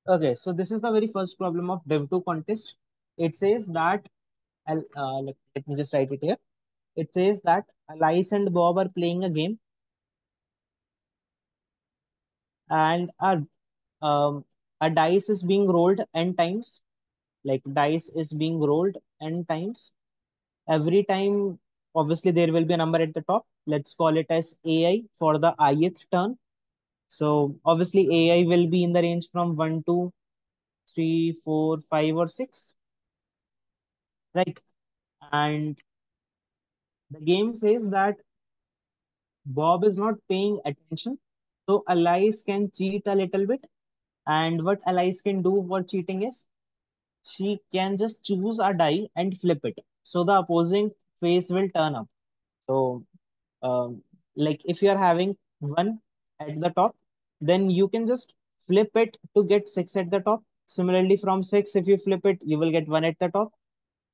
Okay, so this is the very first problem of Dev 2 contest. It says that, let me just write it here. It says that Alice and Bob are playing a game, and um, a dice is being rolled n times. Like dice is being rolled n times. Every time, obviously, there will be a number at the top. Let's call it as AI for the ith turn. So obviously, AI will be in the range from 1, 2, 3, 4, 5, or 6, right? And the game says that Bob is not paying attention. So Alice can cheat a little bit. And what Alice can do for cheating is she can just choose a die and flip it. So the opposing face will turn up. So, like if you are having 1 at the top, then you can just flip it to get 6 at the top. Similarly, from 6, if you flip it, you will get 1 at the top.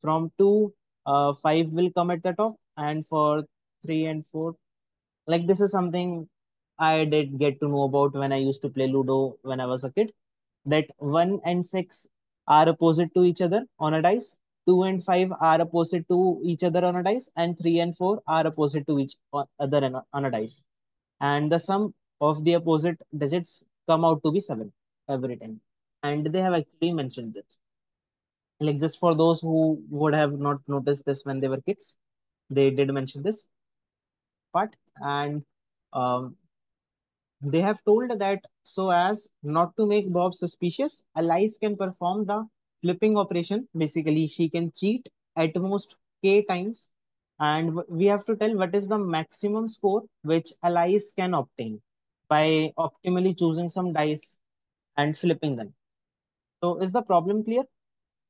From 2, 5 will come at the top. And for 3 and 4, like this is something I did get to know about when I used to play Ludo when I was a kid. That 1 and 6 are opposite to each other on a dice. 2 and 5 are opposite to each other on a dice, and 3 and 4 are opposite to each other on a dice. And the sum of the opposite digits come out to be 7 every time. And they have actually mentioned this. Like just for those who would have not noticed this when they were kids, they did mention this part. And um, they have told that so as not to make Bob suspicious, Alice can perform the flipping operation. Basically, she can cheat at most k times, and we have to tell what is the maximum score which Alice can obtain by optimally choosing some dice and flipping them. So, is the problem clear?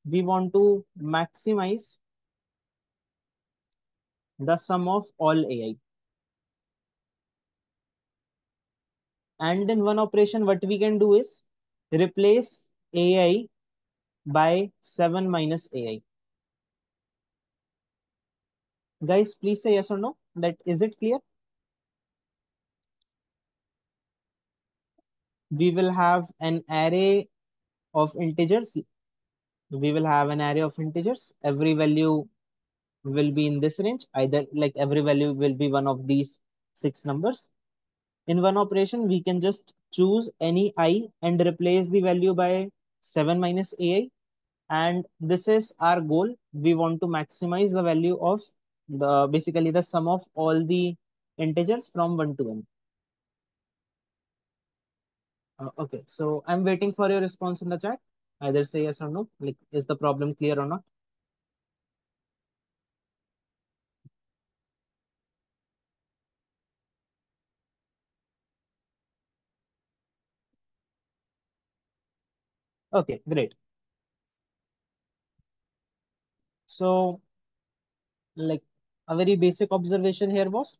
We want to maximize the sum of all AI. And in one operation, what we can do is replace AI by 7 minus AI. Guys, please say yes or no. That is it clear? We will have an array of integers. We will have an array of integers. Every value will be in this range. Either like every value will be one of these 6 numbers. In one operation, we can just choose any I and replace the value by 7 minus AI. And this is our goal. We want to maximize the value of the basically the sum of all the integers from 1 to n. Okay, so I'm waiting for your response in the chat. Either say yes or no. Like, is the problem clear or not? Okay, great. So, like, a very basic observation here was,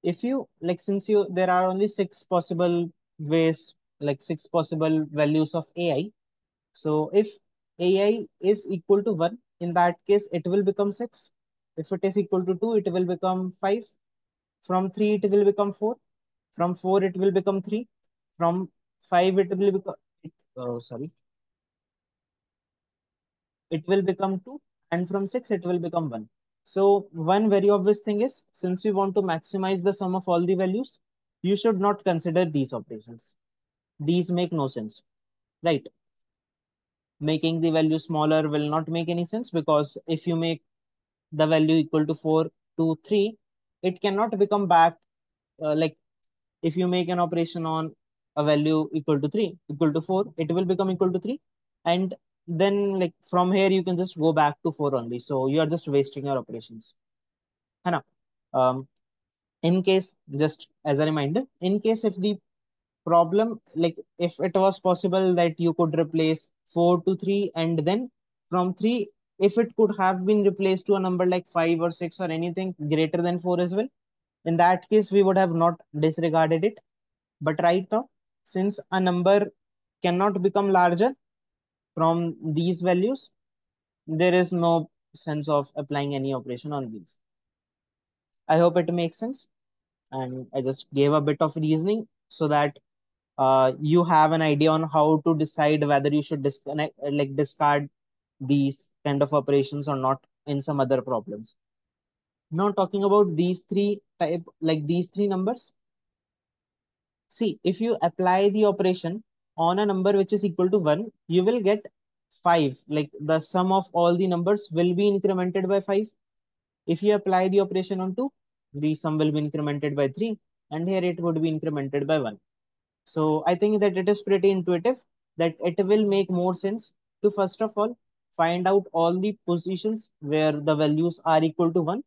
if you like, since you there are only 6 possible ways, like 6 possible values of AI. So, if AI is equal to 1, in that case, it will become 6. If it is equal to 2, it will become 5. From 3, it will become 4. From 4, it will become 3. From 5, it will become, sorry, it will become 2. And from 6, it will become 1. So one very obvious thing is, since you want to maximize the sum of all the values, you should not consider these operations. These make no sense, right? Making the value smaller will not make any sense, because if you make the value equal to 4 to 3, it cannot become back, like if you make an operation on a value equal to 3 equal to 4, it will become equal to 3. And then like from here you can just go back to 4 only, so you are just wasting your operations, है ना? In case, just as a reminder, in case if the problem, like if it was possible that you could replace 4 to 3, and then from 3, if it could have been replaced to a number like 5 or 6 or anything greater than 4 as well, in that case we would have not disregarded it. But right now, since a number cannot become larger from these values, there is no sense of applying any operation on these. I hope it makes sense. And I just gave a bit of reasoning so that you have an idea on how to decide whether you should disconnect, discard these kind of operations or not in some other problems. Now talking about these three type, these three numbers. See, if you apply the operation on a number which is equal to 1, you will get 5. Like the sum of all the numbers will be incremented by 5. If you apply the operation on 2, the sum will be incremented by 3, and here it would be incremented by 1. So I think that it is pretty intuitive, that it will make more sense to first of all find out all the positions where the values are equal to 1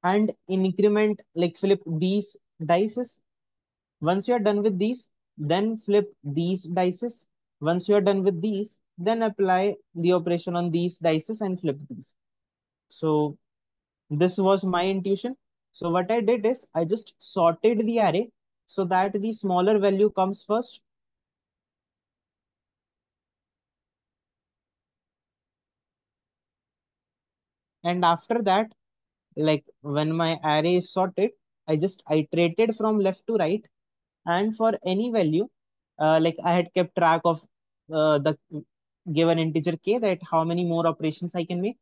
and increment, like flip these dices. Once you are done with these, then flip these dices. Once you are done with these, then apply the operation on these dices and flip these. So this was my intuition. So what I did is I just sorted the array so that the smaller value comes first. And after that, like when my array is sorted, I just iterated from left to right. And for any value, like I had kept track of the given integer k, that how many more operations I can make.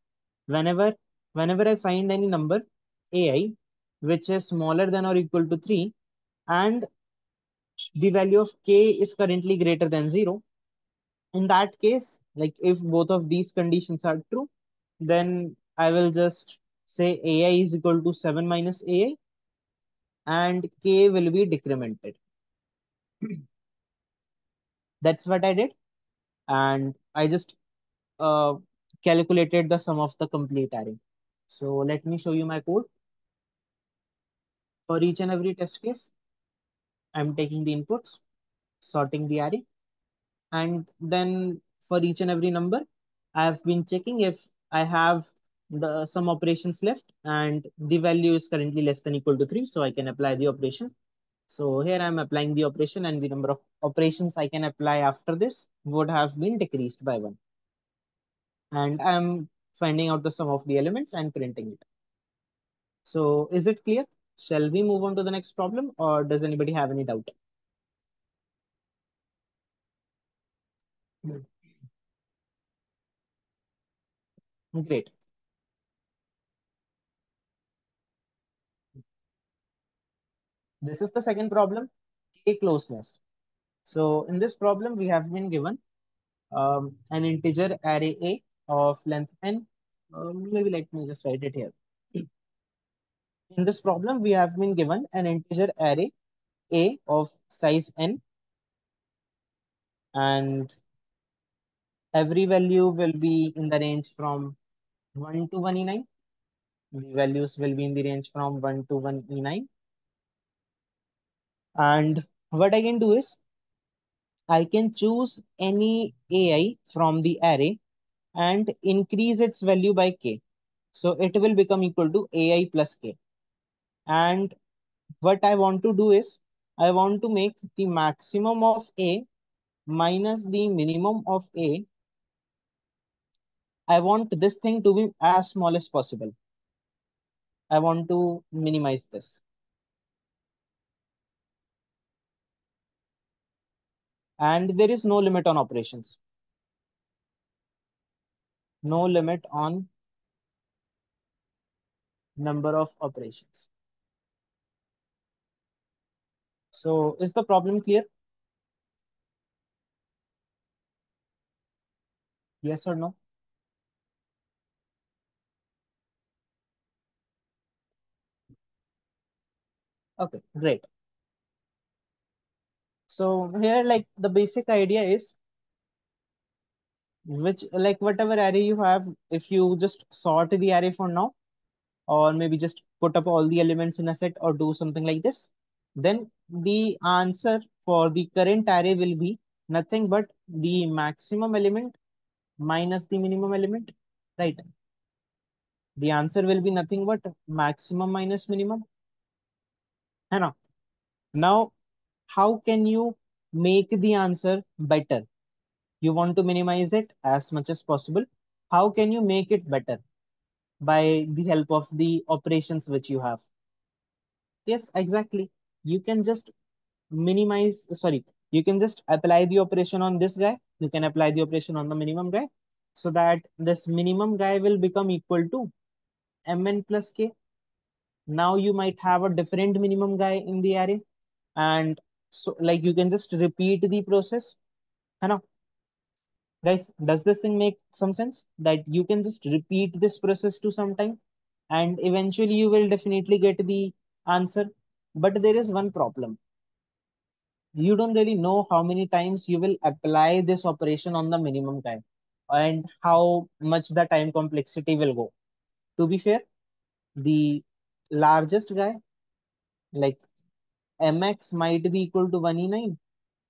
Whenever, whenever I find any number ai which is smaller than or equal to 3, and the value of k is currently greater than 0, in that case, like if both of these conditions are true, then I will just say ai is equal to 7 minus ai, and k will be decremented. That's what I did. And I just uh, calculated the sum of the complete array. So let me show you my code. For each and every test case, I'm taking the inputs, sorting the array, and then for each and every number, I have been checking if I have the some operations left and the value is currently less than equal to 3, so I can apply the operation. So here I'm applying the operation, and the number of operations I can apply after this would have been decreased by 1. And I'm finding out the sum of the elements and printing it. So is it clear? Shall we move on to the next problem, or does anybody have any doubt? Hmm. Great. This is the second problem, K closeness. So in this problem, we have been given an integer array A of length n. Maybe let me just write it here. In this problem, we have been given an integer array A of size n, and every value will be in the range from 1 to 1e9. The values will be in the range from 1 to 1e9. And what I can do is I can choose any AI from the array and increase its value by k. So it will become equal to AI plus k. And what I want to do is I want to make the maximum of A minus the minimum of A. I want this thing to be as small as possible. I want to minimize this. And there is no limit on operations. No limit on number of operations. So is the problem clear? Yes or no? Okay, great. So here, like the basic idea is which, like whatever array you have, if you just sort the array for now, or maybe just put up all the elements in a set or do something like this, then the answer for the current array will be nothing but the maximum element minus the minimum element, right? The answer will be nothing but maximum minus minimum. है ना? Now, how can you make the answer better? You want to minimize it as much as possible. How can you make it better? By the help of the operations which you have. Yes, exactly. You can just minimize, sorry, You can just apply the operation on this guy. You can apply the operation on the minimum guy, so that this minimum guy will become equal to mn plus k. Now you might have a different minimum guy in the array, and so like you can just repeat the process. है ना? Guys, does this thing make some sense? That you can just repeat this process to some time, and eventually you will definitely get the answer. But there is one problem. You don't really know how many times you will apply this operation on the minimum guy, and how much the time complexity will go. To be fair, the largest guy, like mx, might be equal to 1e9,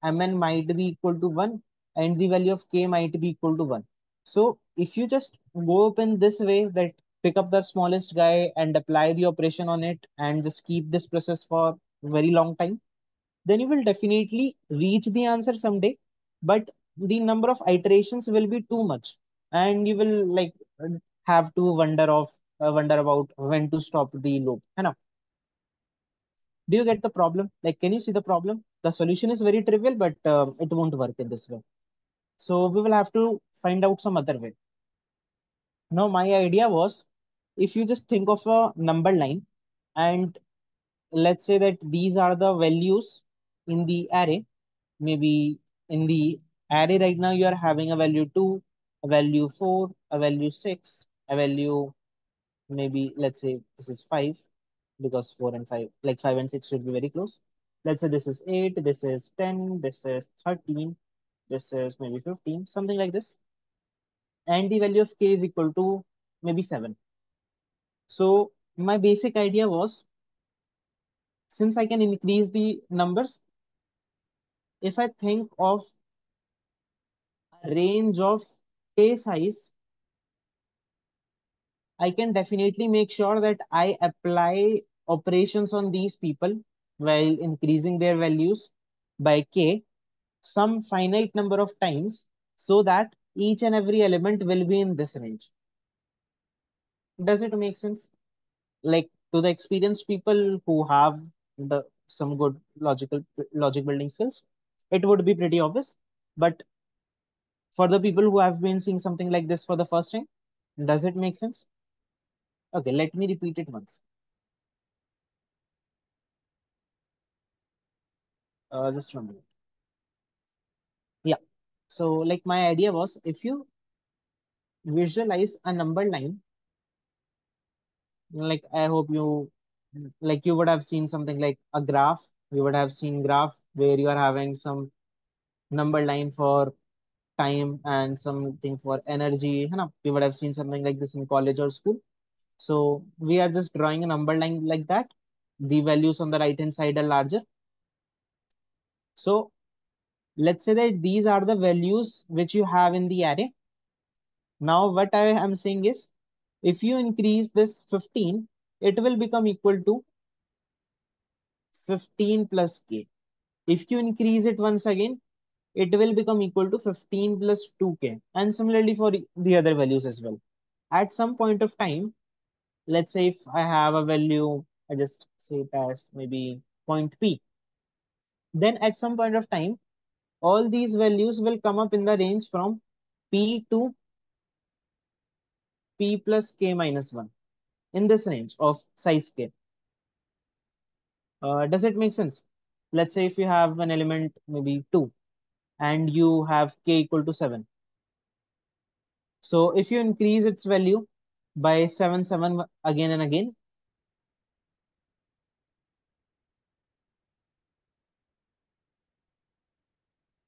mn might be equal to 1, and the value of k might be equal to 1. So if you just go up in this way, that pick up the smallest guy and apply the operation on it and just keep this process for a very long time, then you will definitely reach the answer someday. But the number of iterations will be too much, and you will like have to wonder about when to stop the loop. है ना? Do you get the problem? Like, can you see the problem? The solution is very trivial, but it won't work in this way. So we will have to find out some other way. Now, my idea was, if you just think of a number line, and let's say that these are the values in the array. Maybe in the array right now, you are having a value 2, a value 4, a value 6, a value, maybe let's say this is 5, because 4 and 5, like 5 and 6 should be very close. Let's say this is 8, this is 10, this is 13, this is maybe 15, something like this. And the value of k is equal to maybe 7. So my basic idea was, since I can increase the numbers, if I think of a range of k size, I can definitely make sure that I apply operations on these people while increasing their values by k some finite number of times, so that each and every element will be in this range. Does it make sense? Like, to the experienced people who have the some good logic building skills, it would be pretty obvious. But for the people who have been seeing something like this for the first time, does it make sense? Okay, let me repeat it once. Just 1 minute. Yeah. So, like, my idea was, if you visualize a number line, like, I hope you, like, you would have seen something like a graph. You would have seen graph where you are having some number line for time and something for energy. है ना? You would have seen something like this in college or school. So we are just drawing a number line like that. The values on the right hand side are larger. So let's say that these are the values which you have in the array. Now what I am saying is, if you increase this 15, it will become equal to 15 plus k. If you increase it once again, it will become equal to 15 plus 2k. And similarly for the other values as well. At some point of time, let's say if I have a value, I just say it as maybe point p. Then at some point of time, all these values will come up in the range from p to p plus k minus 1, in this range of size k. Does it make sense? Let's say if you have an element maybe 2 and you have k equal to 7. So if you increase its value by 7, 7 again and again,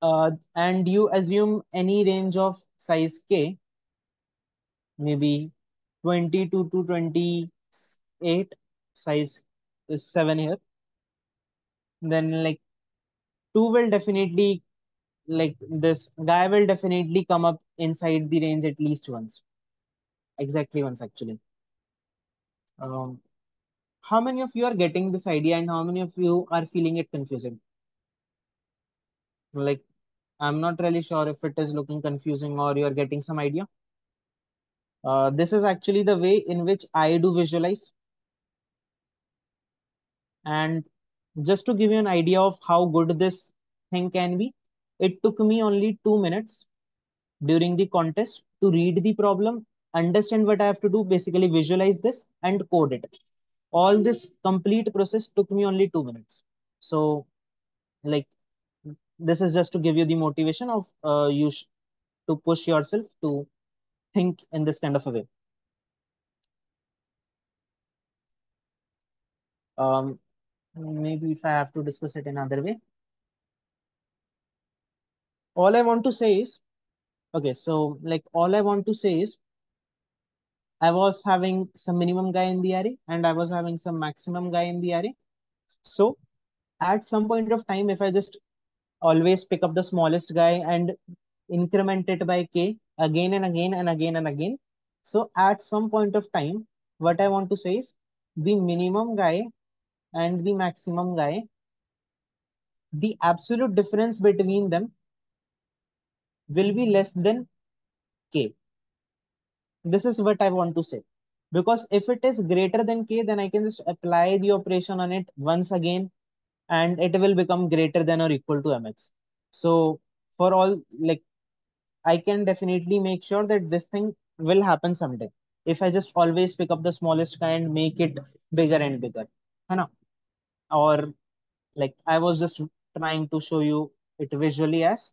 and you assume any range of size k, maybe 22 to 28, size is 7 here, then like 2 will definitely, like this guy will definitely come up inside the range at least once, exactly once actually. Um, how many of you are getting this idea, and how many of you are feeling it confusing? Like, I'm not really sure if it is looking confusing or you're getting some idea. This is actually the way in which I do visualize. And just to give you an idea of how good this thing can be, it took me only 2 minutes during the contest to read the problem, understand what I have to do, basically visualize this and code it. All this complete process took me only 2 minutes. So, like, this is just to give you the motivation of to push yourself to think in this kind of a way. Um, Maybe if I have to discuss it another way, all I want to say is, okay, so like all I want to say is, I was having some minimum guy in the array and I was having some maximum guy in the array. So at some point of time, if I just always pick up the smallest guy and increment it by k again and again and again and again. So at some point of time, what I want to say is the minimum guy and the maximum guy, the absolute difference between them will be less than k. This is what I want to say. Because if it is greater than k, then I can just apply the operation on it once again and it will become greater than or equal to mx. So for all, like, I can definitely make sure that this thing will happen someday. If I just always pick up the smallest guy and make it bigger and bigger. है ना? Or like I was just trying to show you it visually as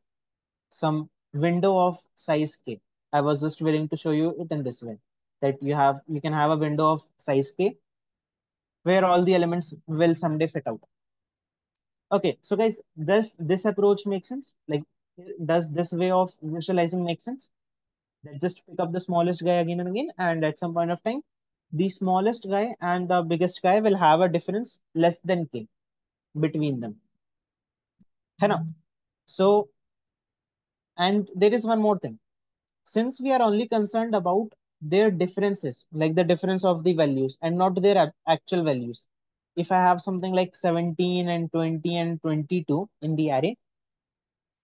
some window of size k. I was just willing to show you it in this way that you can have a window of size k where all the elements will someday fit out. Okay, so guys, does this approach make sense? Like, does this way of visualizing make sense? That just pick up the smallest guy again and again, and at some point of time, the smallest guy and the biggest guy will have a difference less than k between them. है ना? So, and there is one more thing. Since we are only concerned about their differences, like the difference of the values and not their actual values. If I have something like 17 and 20 and 22 in the array,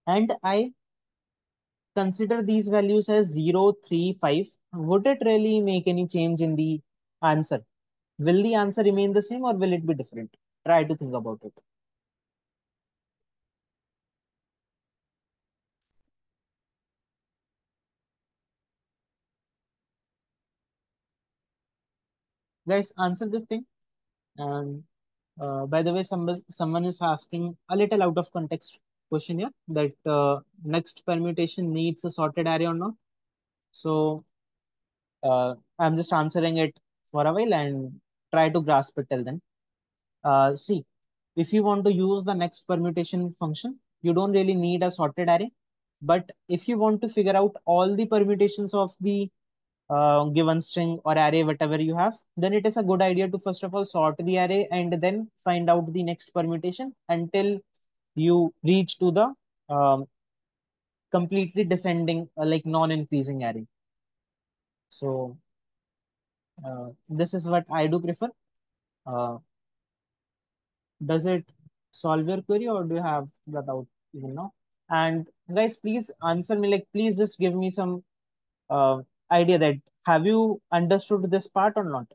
and I consider these values as 0, 3, 5, would it really make any change in the answer? Will the answer remain the same or will it be different? Try to think about it. Guys, answer this thing. And by the way, someone is asking a little out of context question here that next permutation needs a sorted array or not. So I'm just answering it for a while and try to grasp it till then. See, if you want to use the next permutation function, you don't really need a sorted array. But if you want to figure out all the permutations of the given string or array, whatever you have, then it is a good idea to first of all sort the array and then find out the next permutation until you reach to the um, completely descending, like non-increasing array. So this is what I do prefer. Uh, does it solve your query or do you have that out even now? And guys, please answer me, like, please just give me some idea that have you understood this part or not?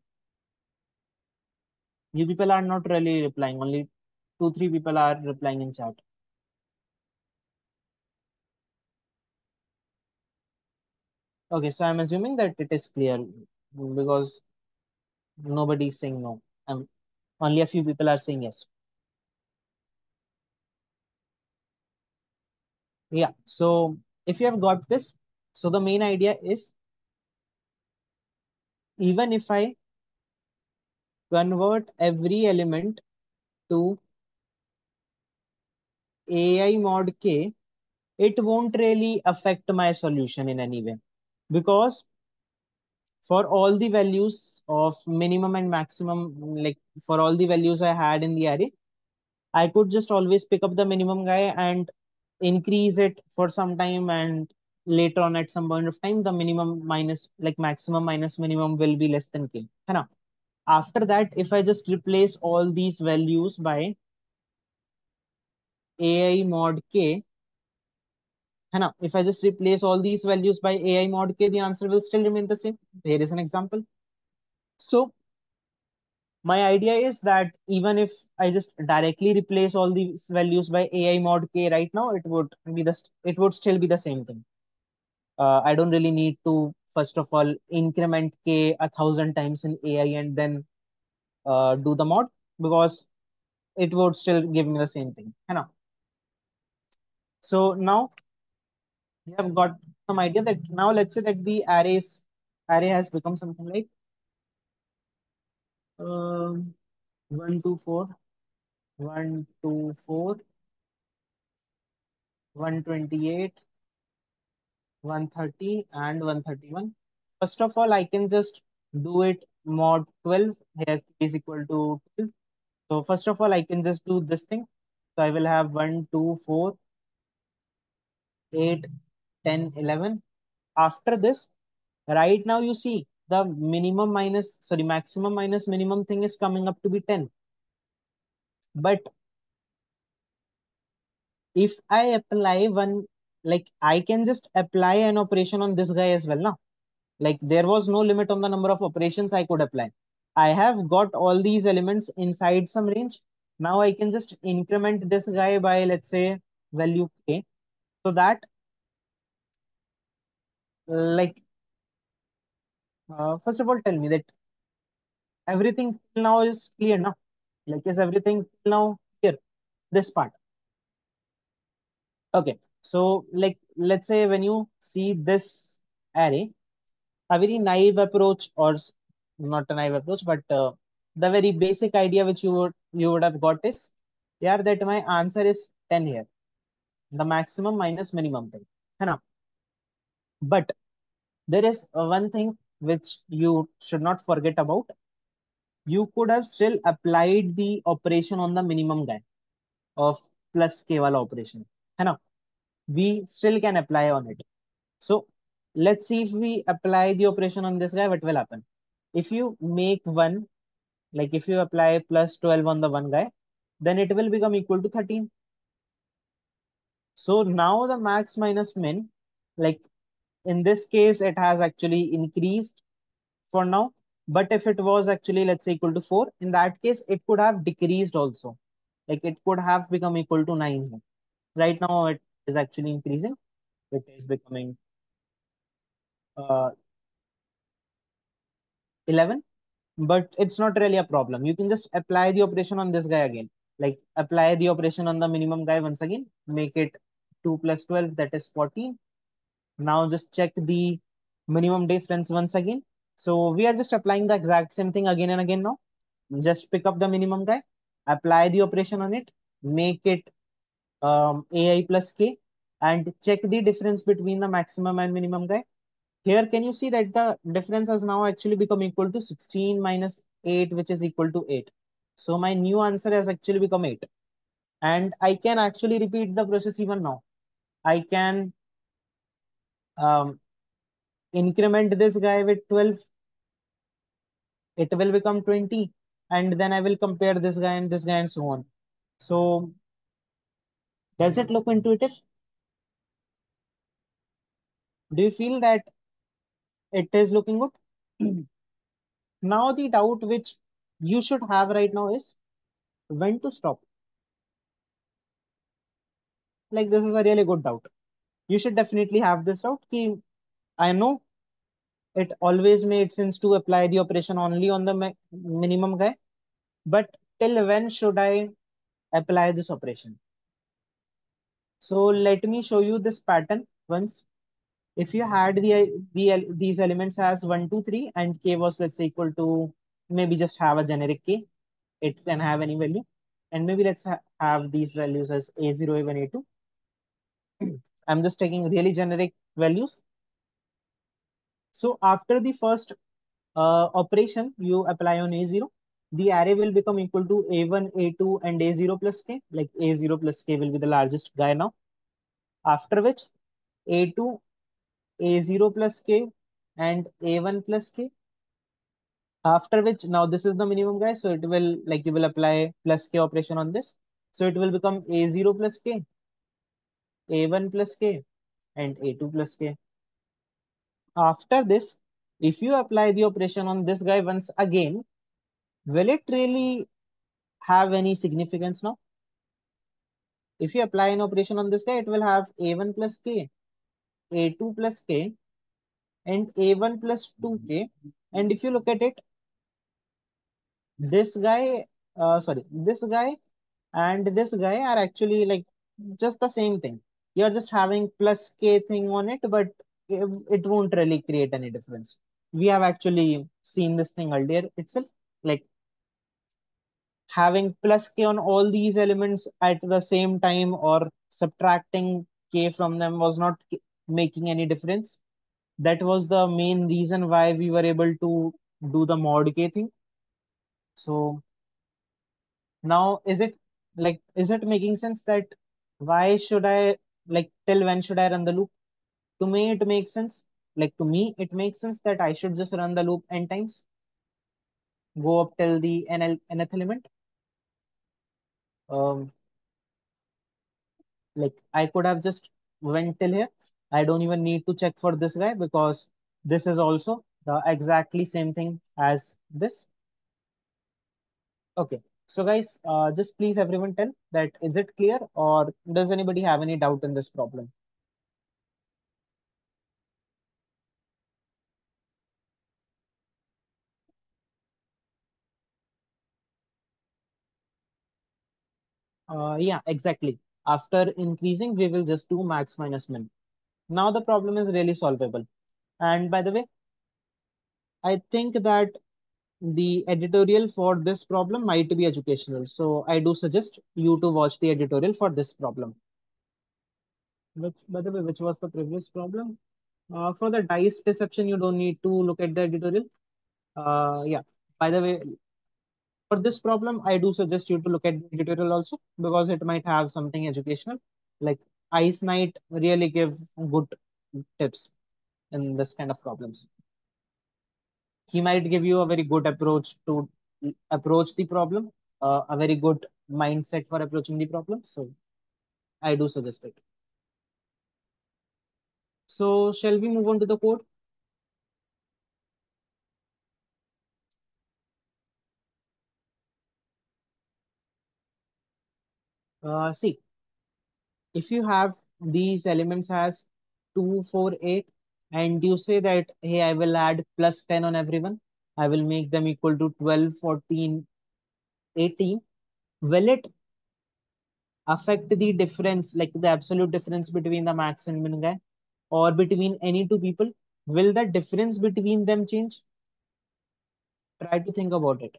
You people are not really replying. Only two, three people are replying in chat. Okay, so I'm assuming that it is clear because nobody is saying no. Only a few people are saying yes. Yeah. So if you have got this, so the main idea is even if I convert every element to AI mod K, it won't really affect my solution in any way because for all the values of minimum and maximum, like for all the values I had in the array, I could just always pick up the minimum guy and increase it for some time, and later on at some point of time, the minimum minus like maximum minus minimum will be less than k. है ना? After that, if I just replace all these values by AI mod k, है ना? If I just replace all these values by AI mod k, the answer will still remain the same. Here is an example. So, My idea is that even if I just directly replace all these values by AI mod k right now, it would still be the same thing. I don't really need to first of all increment k 1,000 times in AI and then do the mod, because it would still give me the same thing. You know? So now we have got some idea that now let's say that the array has become something like um, 124, 124, 128, 130, and 131. First of all, I can just do it mod 12. Here is equal to 12. So first of all, I can just do this thing. So I will have 1, 2, 4, 8, 10, 11. After this, right now you see the maximum minus minimum thing is coming up to be 10. But if I apply one, like I can just apply an operation on this guy as well now. Like there was no limit on the number of operations I could apply. I have got all these elements inside some range. Now I can just increment this guy by, let's say, value k, so that like first of all tell me that everything till now is clear now. Like is everything till now clear, this part? Okay, so like let's say when you see this array, a very naive approach, or not a naive approach, but the very basic idea which you would have got is, yeah, that my answer is 10 here, the maximum minus minimum thing, है ना? But there is one thing which you should not forget about. You could have still applied the operation on the minimum guy of plus k wala operation, है ना? We still can apply on it. So let's see, if we apply the operation on this guy, what will happen? If you make one, like if you apply plus 12 on the one guy, then it will become equal to 13. So now the max minus min, like in this case, it has actually increased for now. But if it was actually, let's say, equal to 4, in that case, it could have decreased also. Like it could have become equal to 9 here. Right now, it is actually increasing. It is becoming uh, 11. But it's not really a problem. You can just apply the operation on this guy again. Like apply the operation on the minimum guy once again, make it 2 plus 12, that is 14. Now just check the minimum difference once again. So we are just applying the exact same thing again and again now. Just pick up the minimum guy, apply the operation on it, make it AI plus K, and check the difference between the maximum and minimum guy. Here, can you see that the difference has now actually become equal to 16 minus 8, which is equal to 8. So my new answer has actually become 8. And I can actually repeat the process even now. I can um, increment this guy with 12. It will become 20. And then I will compare this guy and this guy and so on. So does it look intuitive? Do you feel that it is looking good? Now the doubt which you should have right now is when to stop. Like this is a really good doubt. You should definitely have this doubt. Ki, I know it always made sense to apply the operation only on the minimum guy, but till when should I apply this operation? So let me show you this pattern once. If you had these elements as 1, 2, 3, and k was, let's say, equal to, maybe just have a generic k, it can have any value, and maybe let's have these values as a0, a1, a2. I'm just taking really generic values. So after the first operation you apply on a0, the array will become equal to a1, a2, and a0 plus k. Like a0 plus k will be the largest guy now. After which a2, a0 plus k, and a1 plus k. After which, now this is the minimum guy, so it will, like, you will apply plus k operation on this. So it will become a0 plus k, a1 plus k, and a2 plus k. After this, if you apply the operation on this guy once again, Will it really have any significance now? If you apply an operation on this guy, it will have a1 plus k, a2 plus k, and a1 plus 2k. And if you look at it, this guy, sorry, this guy and this guy are actually like just the same thing. You're just having plus k thing on it, but it won't really create any difference. We have actually seen this thing earlier itself. Like having plus k on all these elements at the same time or subtracting k from them was not making any difference. That was the main reason why we were able to do the mod k thing. So now is it making sense that why should I like till when should I run the loop? To me it makes sense. Like to me it makes sense that I should just run the loop n times, go up till the nth element. Um, like I could have just went till here. I don't even need to check for this guy because this is also the exactly same thing as this. Okay. So guys, just please everyone tell that is it clear or does anybody have any doubt in this problem? Yeah, exactly. After increasing, we will just do max minus min. Now the problem is really solvable. And by the way, I think that the editorial for this problem might be educational. So I do suggest you to watch the editorial for this problem. Which, by the way, which was the previous problem? For the dice deception, you don't need to look at the editorial. Yeah. By the way, for this problem, I do suggest you to look at the tutorial also because it might have something educational. Like Ice Knight really give good tips in this kind of problems. He might give you a very good approach to approach the problem, a very good mindset for approaching the problem. So I do suggest it. So shall we move on to the code? See, if you have these elements as 2, 4, 8, and you say that, hey, I will add plus 10 on everyone, I will make them equal to 12, 14, 18. Will it affect the difference, like the absolute difference between the max and min guy, or between any two people? Will the difference between them change? Try to think about it.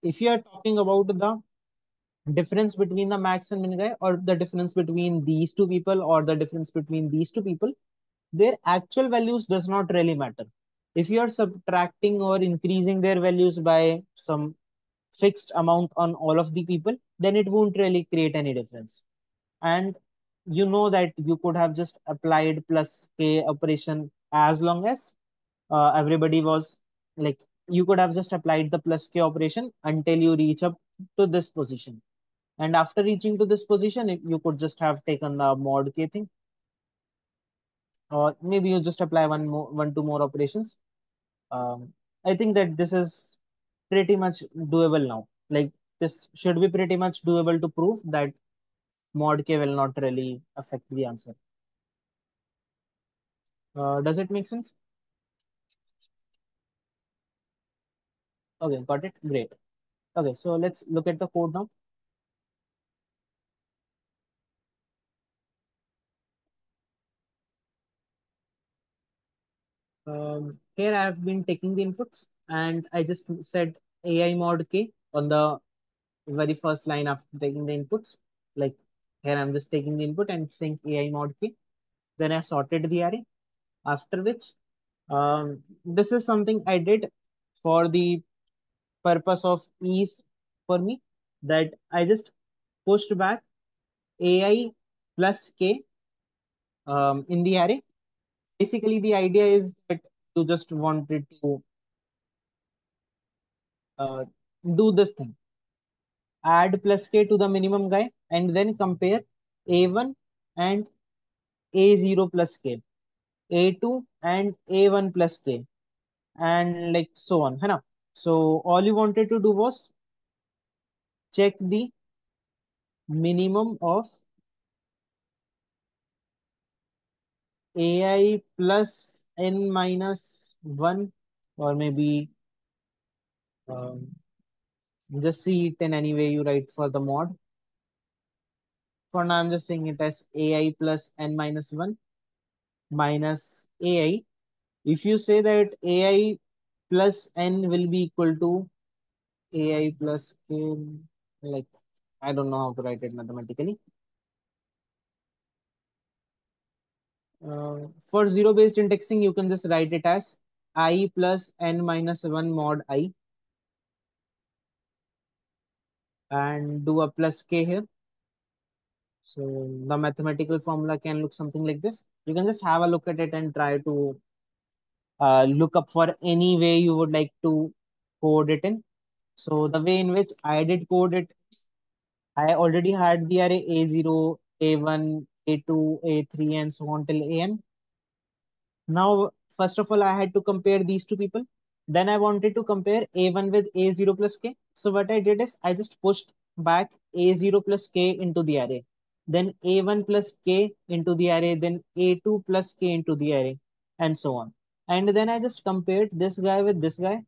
If you are talking about the difference between the max and min guy, or the difference between these two people, or the difference between these two people, their actual values does not really matter. If you are subtracting or increasing their values by some fixed amount on all of the people, then it won't really create any difference. And you know that you could have just applied plus k operation as long as everybody was like you could have just applied the plus k operation until you reach up to this position. And after reaching to this position, you could just have taken the mod k thing, or maybe you just apply one, two more operations. I think that this is pretty much doable now. Like this should be pretty much doable to prove that mod k will not really affect the answer. Does it make sense? Okay, got it. Great. Okay, so let's look at the code now. Here I have been taking the inputs and I just said AI mod k on the very first line after taking the inputs. Like here I'm just taking the input and saying AI mod k. Then I sorted the array. After which, this is something I did for the purpose of ease for me, that I just pushed back AI plus k in the array. Basically, the idea is that you just wanted to uh, do this thing, add plus k to the minimum guy, and then compare a1 and a0 plus k, a2 and a1 plus k, and like so on. है ना? So all you wanted to do was check the minimum of AI plus n minus 1, or maybe um, just see it in any way you write for the mod. For now, I'm just saying it as AI plus n minus 1 minus AI. If you say that AI plus n will be equal to AI plus k, like I don't know how to write it mathematically. For zero-based indexing, you can just write it as I plus n minus 1 mod I and do a plus k here. So the mathematical formula can look something like this. You can just have a look at it and try to look up for any way you would like to code it in. So the way in which I did code it is I already had the array A0, A1, A2, A3, and so on till AN. Now, first of all, I had to compare these two people. Then I wanted to compare A1 with A0 plus K. So what I did is I just pushed back A0 plus K into the array. Then A1 plus K into the array. Then A2 plus K into the array, and so on. And then I just compared this guy with this guy.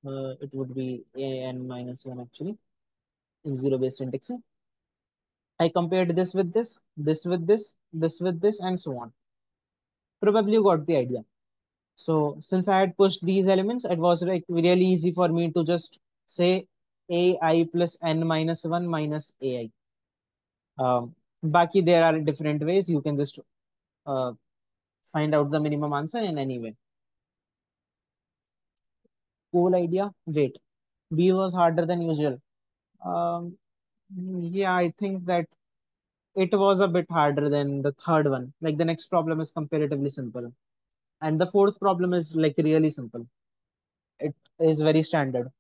It would be AN minus 1 actually in zero-based indexing. I compared this with this, this with this with this, and so on. Probably you got the idea. So since I had pushed these elements, it was like really easy for me to just say AI plus n minus 1 minus AI. Baki, there are different ways. You can just uh, find out the minimum answer in any way. Cool idea. Wait, B was harder than usual. Um, yeah, I think that it was a bit harder than the third one. Like the next problem is comparatively simple. And the fourth problem is like really simple. It is very standard.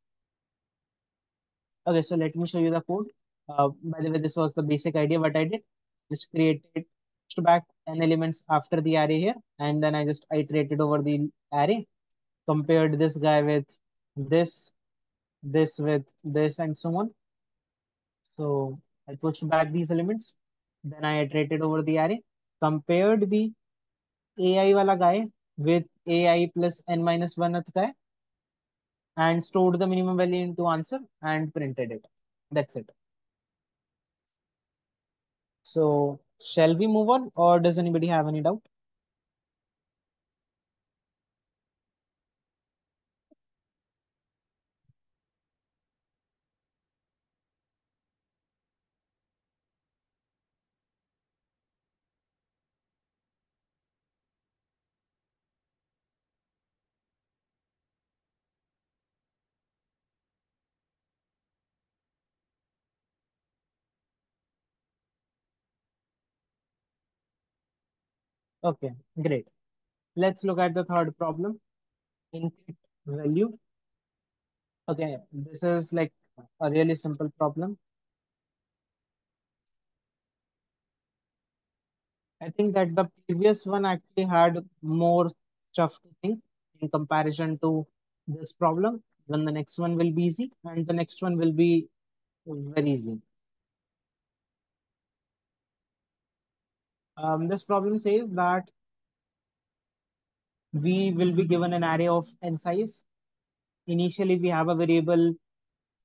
Okay, so let me show you the code. By the way, this was the basic idea what I did. Just created pushed back n elements after the array here, and then I just iterated over the array, compared this guy with this, this with this, and so on. So I pushed back these elements, then I iterated over the array, compared the AI wala guy with AI plus n minus 1th guy, and stored the minimum value into answer and printed it. That's it. So shall we move on, or does anybody have any doubt? Okay, great. Let's look at the third problem. Input value. Okay, this is like a really simple problem. I think that the previous one actually had more stuff to think in comparison to this problem. Then the next one will be easy, and the next one will be very easy. This problem says that we will be given an array of n size. Initially, we have a variable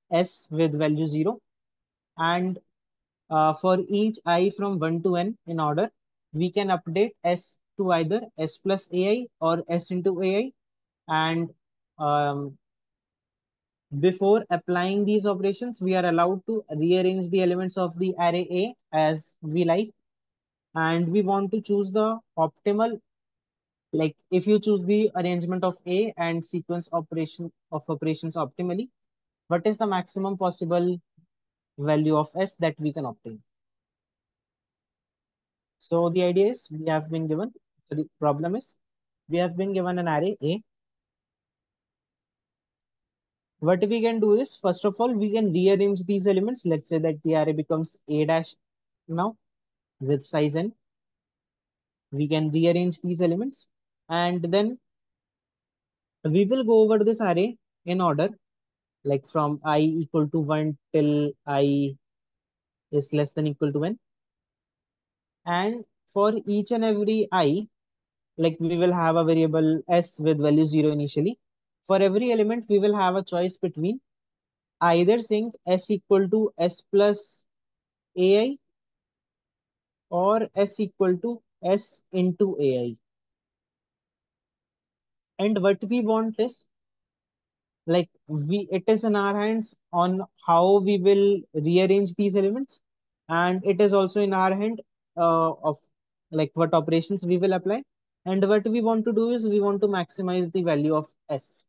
s with value 0, and for each I from 1 to n in order, we can update s to either s plus ai or s into ai. And um, before applying these operations, we are allowed to rearrange the elements of the array A as we like. And we want to choose the optimal, like if you choose the arrangement of A and sequence of operations optimally, what is the maximum possible value of S that we can obtain? So the idea is we have been given, so the problem is we have been given an array A. What we can do is, first of all, we can rearrange these elements. Let's say that the array becomes A dash now with size n. We can rearrange these elements, and then we will go over this array in order, like from I equal to 1 till I is less than equal to n. And for each and every I, like we will have a variable s with value 0 initially. For every element, we will have a choice between either saying s equal to s plus ai or s equal to s into ai. And what we want is, like, we it is in our hands on how we will rearrange these elements, and it is also in our hand of like what operations we will apply. And what we want to do is we want to maximize the value of s.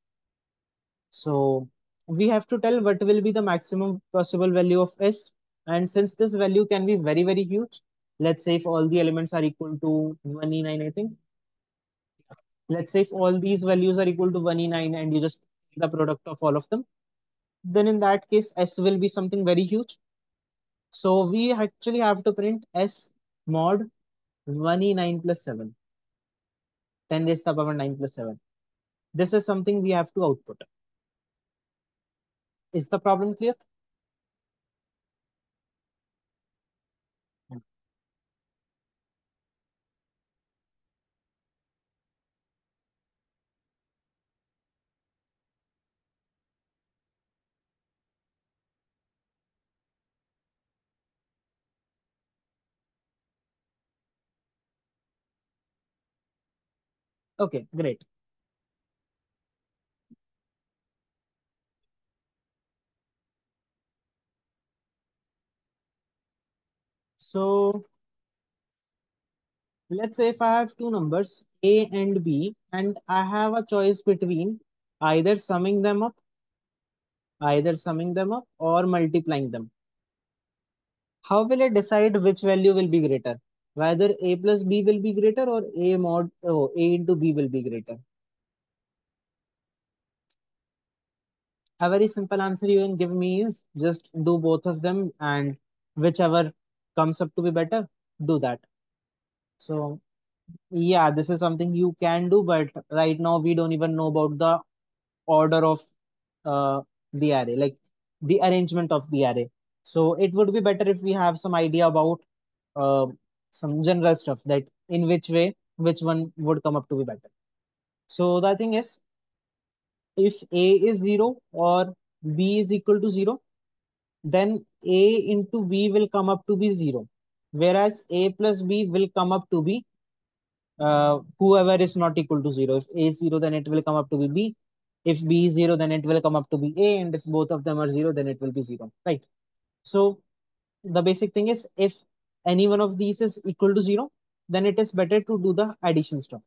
So we have to tell what will be the maximum possible value of s. And since this value can be very very huge, let's say if all the elements are equal to 1e9, I think, let's say if all these values are equal to 1e9 and you just the product of all of them, then in that case s will be something very huge. So we actually have to print s mod 1e9 plus 7, 10 raised to the power 9 plus 7. This is something we have to output. Is the problem clear? Okay, great. So let's say if I have two numbers a and b, and I have a choice between either summing them up, or multiplying them. How will I decide which value will be greater? Whether a plus b will be greater or a mod a into b will be greater? A very simple answer you can give me is just do both of them, and whichever comes up to be better, do that. So yeah, this is something you can do, but right now we don't even know about the order of uh, the array, like the arrangement of the array. So it would be better if we have some idea about uh, some general stuff, that in which way which one would come up to be better. So the thing is, if a is 0 or b is equal to 0, then a into b will come up to be 0, whereas a plus b will come up to be whoever is not equal to 0. If a is 0, then it will come up to be b. If b is 0, then it will come up to be a. And if both of them are 0, then it will be 0. Right. So the basic thing is, if any one of these is equal to 0, then it is better to do the addition stuff.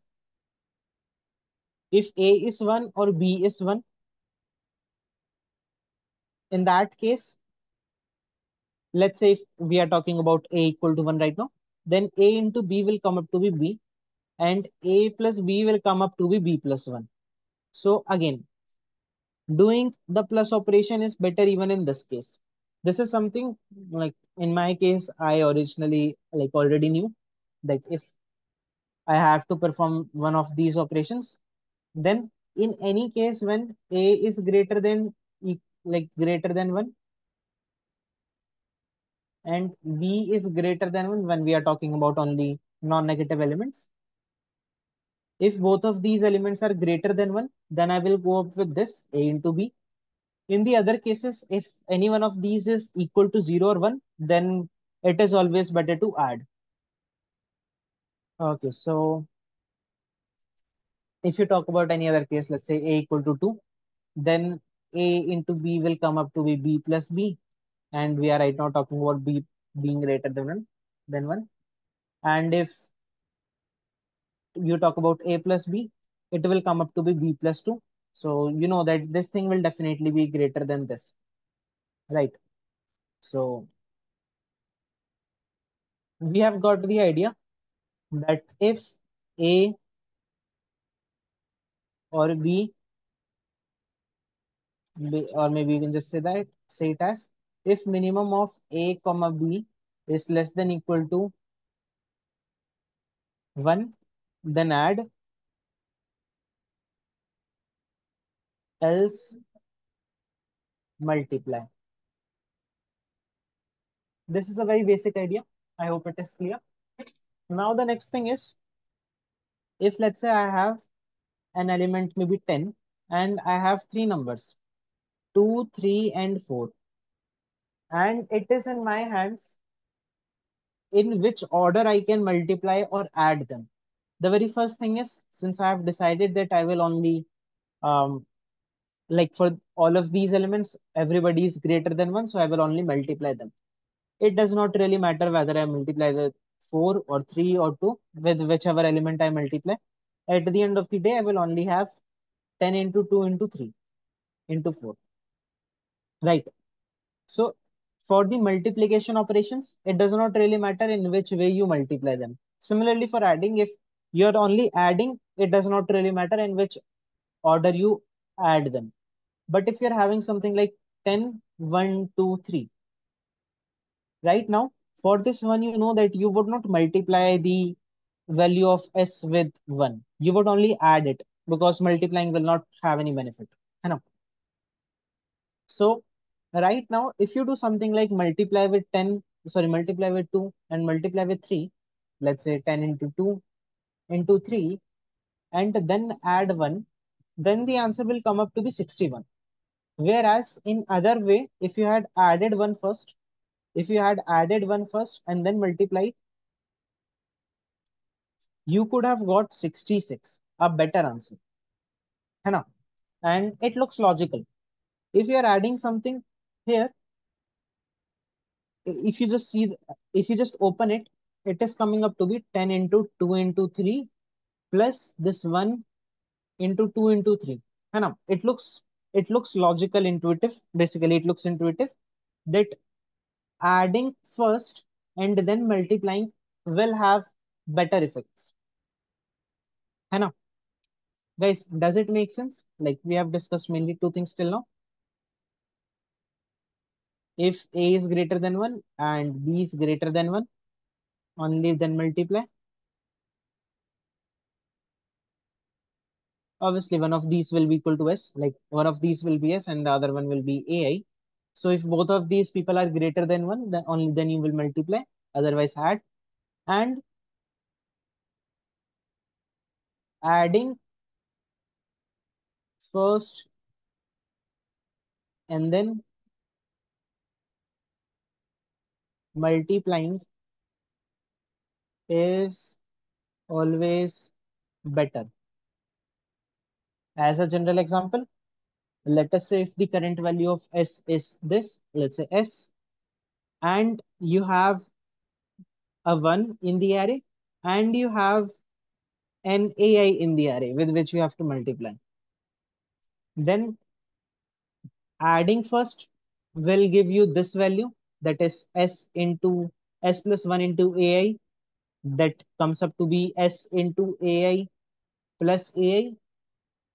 If a is 1 or b is 1, in that case, let's say if we are talking about a equal to 1 right now, then a into b will come up to be b, and a plus b will come up to be b plus 1. So again, doing the plus operation is better even in this case. This is something, like in my case, I originally like already knew that if I have to perform one of these operations, then in any case when a is greater than greater than 1 and b is greater than 1, when we are talking about only non-negative elements, if both of these elements are greater than 1, then I will go up with this a into b. In the other cases, if any one of these is equal to 0 or 1, then it is always better to add. Okay, so if you talk about any other case, let's say a equal to 2, then a into b will come up to be b plus b. And we are right now talking about b being greater than 1. And if you talk about a plus b, it will come up to be b plus 2. So you know that this thing will definitely be greater than this, right? So we have got the idea that if a or b, or maybe you can just say it as, if minimum of a comma b is less than equal to 1, then add, else multiply. This is a very basic idea. I hope it is clear. Now the next thing is, if let's say I have an element maybe 10 and I have three numbers 2, 3 and 4, and it is in my hands in which order I can multiply or add them. The very first thing is, since I have decided that I will only um, like for all of these elements, everybody is greater than 1, so I will only multiply them. It does not really matter whether I multiply with 4 or 3 or 2, with whichever element I multiply. At the end of the day, I will only have 10 into 2 into 3 into 4. Right. So for the multiplication operations, it does not really matter in which way you multiply them. Similarly, for adding, if you're only adding, it does not really matter in which order you add them. But if you're having something like 10, 1, 2, 3, right now, for this one, you know that you would not multiply the value of s with 1. You would only add it because multiplying will not have any benefit. है ना? So right now, if you do something like multiply with 10, sorry, multiply with 2 and multiply with 3, let's say 10 into 2 into 3, and then add 1, then the answer will come up to be 61. Whereas in other way, if you had added 1 first, if you had added 1 first and then multiply, you could have got 66, a better answer. है ना? And it looks logical. If you are adding something here, if you just see, if you just open it, it is coming up to be 10 into 2 into 3 plus this 1 into 2 into 3. है ना? It looks logical, intuitive. Basically, it looks intuitive that adding first and then multiplying will have better effects. है ना? Guys, does it make sense? Like we have discussed mainly two things till now. If A is greater than 1 and B is greater than 1, only then multiply. Obviously, one of these will be equal to S, like one of these will be S and the other one will be AI. So if both of these people are greater than 1, then only then you will multiply, otherwise add. And adding first and then multiplying is always better. As a general example, let us say if the current value of S is this, let's say S, and you have a 1 in the array and you have an AI in the array with which you have to multiply. Then adding first will give you this value, that is S into S plus 1 into AI, that comes up to be S into AI plus AI.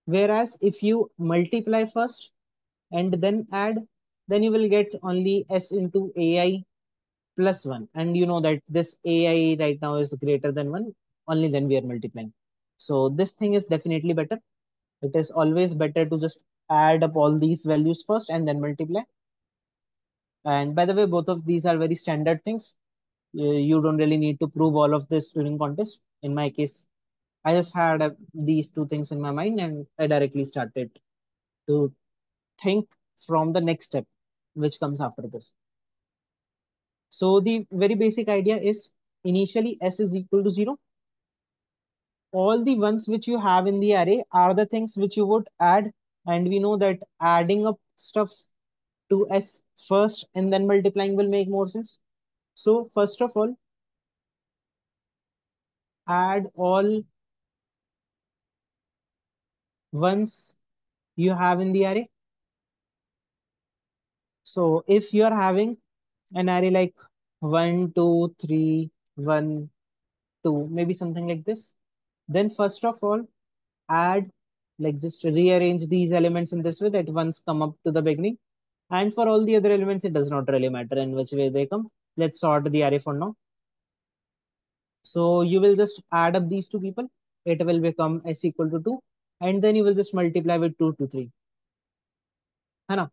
Whereas if you multiply first and then add, then you will get only S into AI plus 1. And you know that this AI right now is greater than 1, only then we are multiplying. So this thing is definitely better. It is always better to just add up all these values first and then multiply. And by the way, both of these are very standard things. You don't really need to prove all of this during contest. In my case, I just had these two things in my mind and I directly started to think from the next step, which comes after this. So the very basic idea is initially S is equal to 0. All the ones which you have in the array are the things which you would add. And we know that adding up stuff to S first and then multiplying will make more sense. So first of all, add all ones you have in the array. So if you are having an array like 1, 2, 3, 1, 2, maybe something like this, then first of all, add, like just rearrange these elements in this way that ones come up to the beginning. And for all the other elements, it does not really matter in which way they come. Let's sort the array for now. So you will just add up these two people. It will become S equal to 2. And then you will just multiply with 2 to 3. है ना?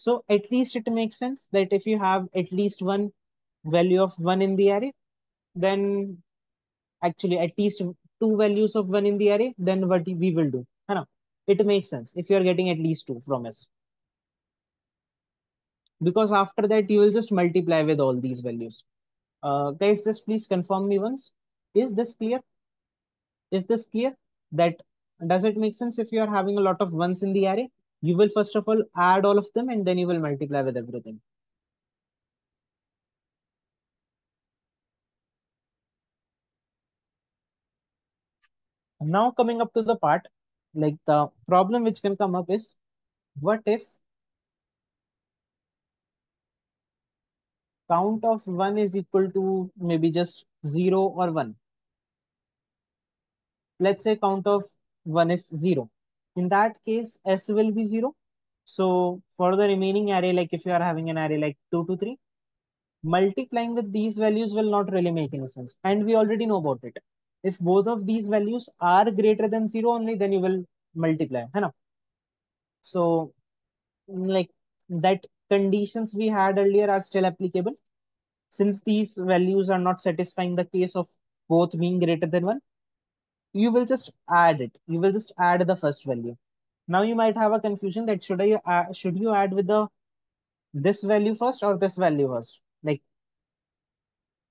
So at least it makes sense that if you have at least one value of 1 in the array, then actually at least two values of 1 in the array, then what we will do. है ना? It makes sense if you are getting at least two from S. Because after that, you will just multiply with all these values. Guys, just please confirm me once. Is this clear? Is this clear? That does it make sense if you are having a lot of ones in the array? You will first of all add all of them and then you will multiply with everything. Now coming up to the part, like the problem which can come up is, what if count of 1 is equal to maybe just 0 or 1? Let's say count of 1 is 0. In that case, S will be 0. So for the remaining array, like if you are having an array like 2 to 3, multiplying with these values will not really make any sense. And we already know about it. If both of these values are greater than 0 only, then you will multiply. है ना? So like that conditions we had earlier are still applicable. Since these values are not satisfying the case of both being greater than 1, you will just add it. You will just add the first value. Now you might have a confusion that should you add with the this value first or this value first? Like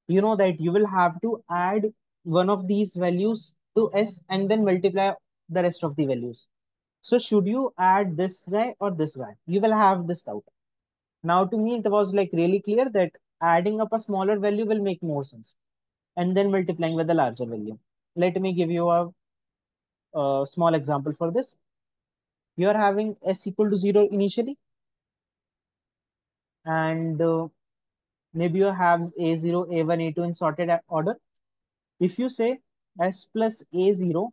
you know that you will have to add one of these values to S and then multiply the rest of the values. So should you add this guy or this guy? You will have this doubt. Now to me it was like really clear that adding up a smaller value will make more sense and then multiplying with the larger value. Let me give you a small example for this. You are having S equal to 0 initially, and maybe you have A0, A1, A2 in sorted order. If you say S plus A0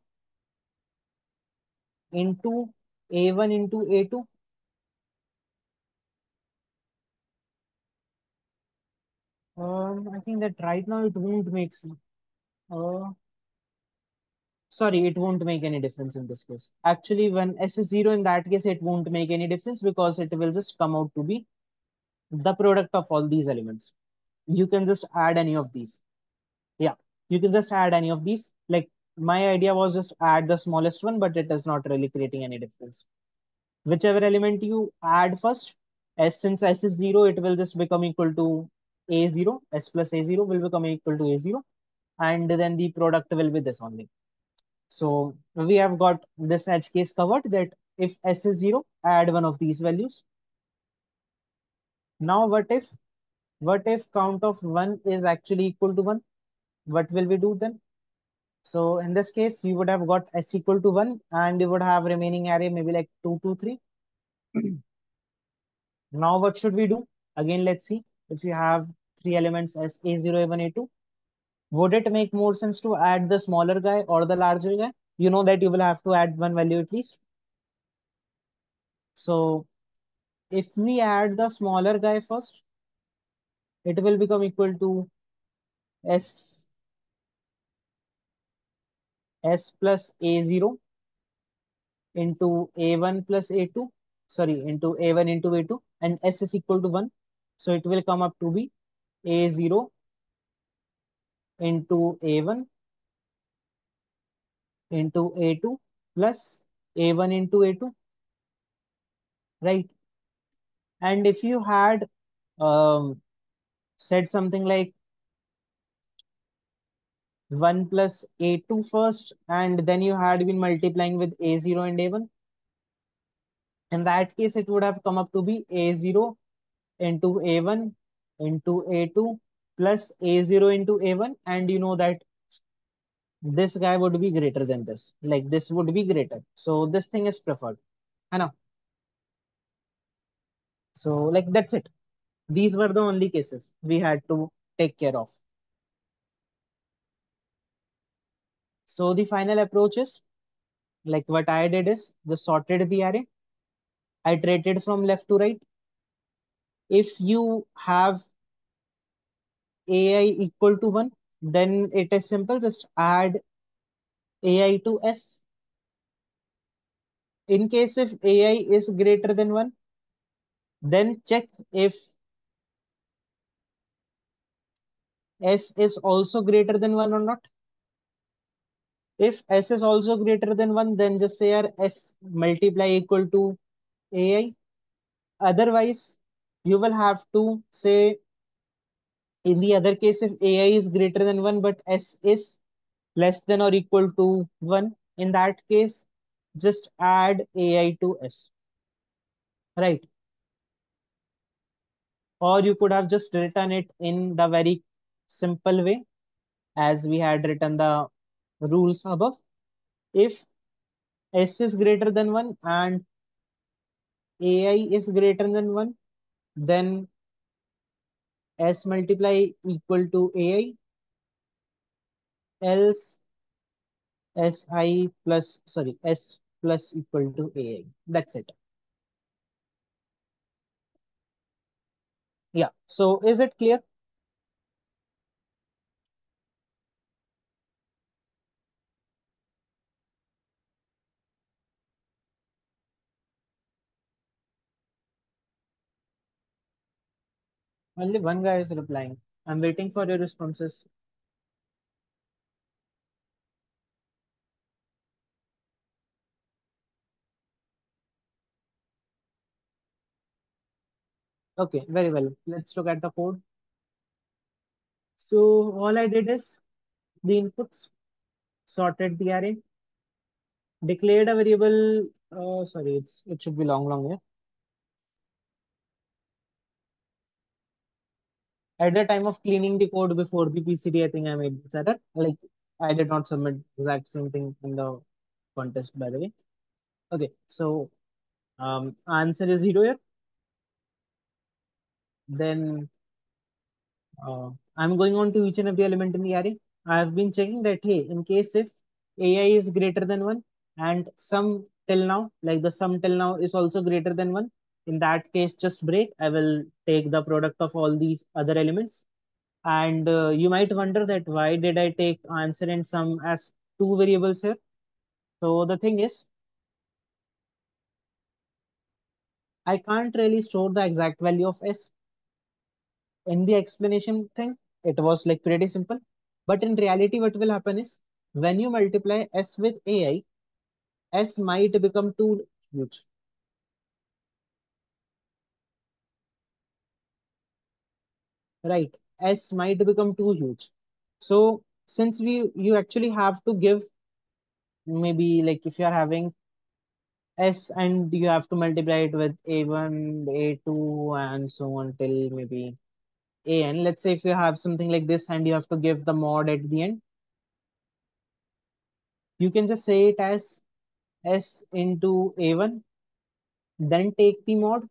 into A1 into A2, I think that right now it won't make sense. Uh, Sorry, it won't make any difference in this case. Actually, when S is 0, in that case, it won't make any difference because it will just come out to be the product of all these elements. You can just add any of these. Yeah, you can just add any of these. Like my idea was just add the smallest one, but it is not really creating any difference. Whichever element you add first, as since S is 0, it will just become equal to A0. S plus A0 will become equal to A0. And then the product will be this only. So we have got this edge case covered that if S is 0, add one of these values. Now what if count of 1 is actually equal to 1? What will we do then? So in this case, you would have got S equal to 1 and you would have remaining array maybe like 2, 2, 3. Now what should we do? Again, let's see. If you have three elements as A0, A1, A2, would it make more sense to add the smaller guy or the larger guy? You know that you will have to add one value at least. So if we add the smaller guy first, it will become equal to S S plus A0 into A1 plus A2, sorry, into A1 into A2, and S is equal to 1. So it will come up to be A0 into A1 into A2 plus A1 into A2, right? And if you had said something like 1 plus A2 first, and then you had been multiplying with A0 and A1, in that case, it would have come up to be A0 into A1 into A2 plus A0 into A1. And you know that this guy would be greater than this. Like this would be greater. So this thing is preferred. I know. So like that's it. These were the only cases we had to take care of. So the final approach is like what I did is just sorted the array. I iterated from left to right. If you have AI equal to 1, then it is simple. Just add AI to S. In case if AI is greater than 1, Then check if s is also greater than 1 or not. If s is also greater than 1, then just say our s multiply equal to ai. Otherwise, you will have to say in the other case, if ai is greater than 1 but s is less than or equal to 1, in that case, just add ai to s, right? Or you could have just written it in the very simple way as we had written the rules above. If s is greater than 1 and ai is greater than 1, then s multiply equal to ai, else si plus, sorry, s plus equal to ai. That's it. Yeah. So is it clear? Only one guy is replying. I'm waiting for your responses. Okay, very well. Let's look at the code. So all I did is the inputs, sorted the array, declared a variable. Sorry, it should be long here. At the time of cleaning the code before the PCD, I think I made this error. Like I did not submit exact same thing in the contest, by the way. Okay, so answer is 0 here. Then I'm going on to each and every element in the array. I have been checking that, hey, in case if ai is greater than 1 and sum till now, like the sum till now is also greater than 1, in that case, just break. I will take the product of all these other elements. And you might wonder that why did I take answer and sum as two variables here? So the thing is, I can't really store the exact value of s. In the explanation thing, it was like pretty simple. But in reality, what will happen is when you multiply s with ai, s might become too huge, right? S might become too huge. So since you actually have to give, maybe like if you are having s and you have to multiply it with a1, a2, and so on till maybe an. Let's say if you have something like this and you have to give the mod at the end, you can just say it as s into a1, then take the mod,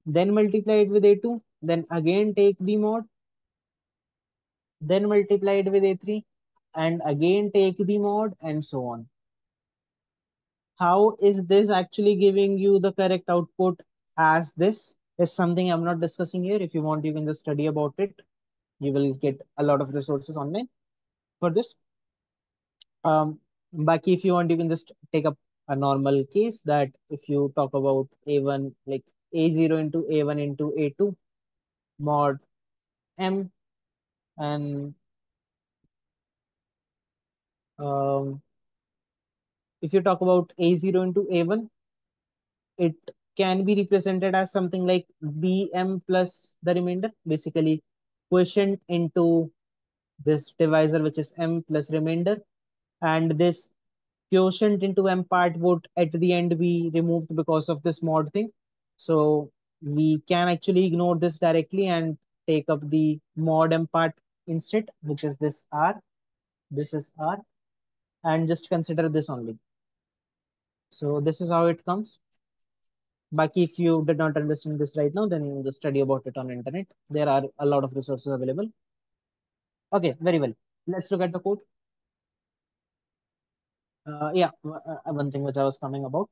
then multiply it with a2, then again take the mod, then multiply it with a3, and again take the mod, and so on. How is this actually giving you the correct output? As this is something I'm not discussing here. If you want, you can just study about it. You will get a lot of resources online for this. Baki, if you want, you can just take up a normal case that if you talk about a1, like a0 into a1 into a2 mod m, and um, if you talk about a0 into a1, it can be represented as something like bm plus the remainder, basically quotient into this divisor, which is m plus remainder, and this quotient into m part would at the end be removed because of this mod thing. So we can actually ignore this directly and take up the mod m part instead, which is this r. This is r, and just consider this only. So this is how it comes. Baki, if you did not understand this right now, then just study about it on internet. There are a lot of resources available. Okay, very well. Let's look at the code. One thing which I was coming about.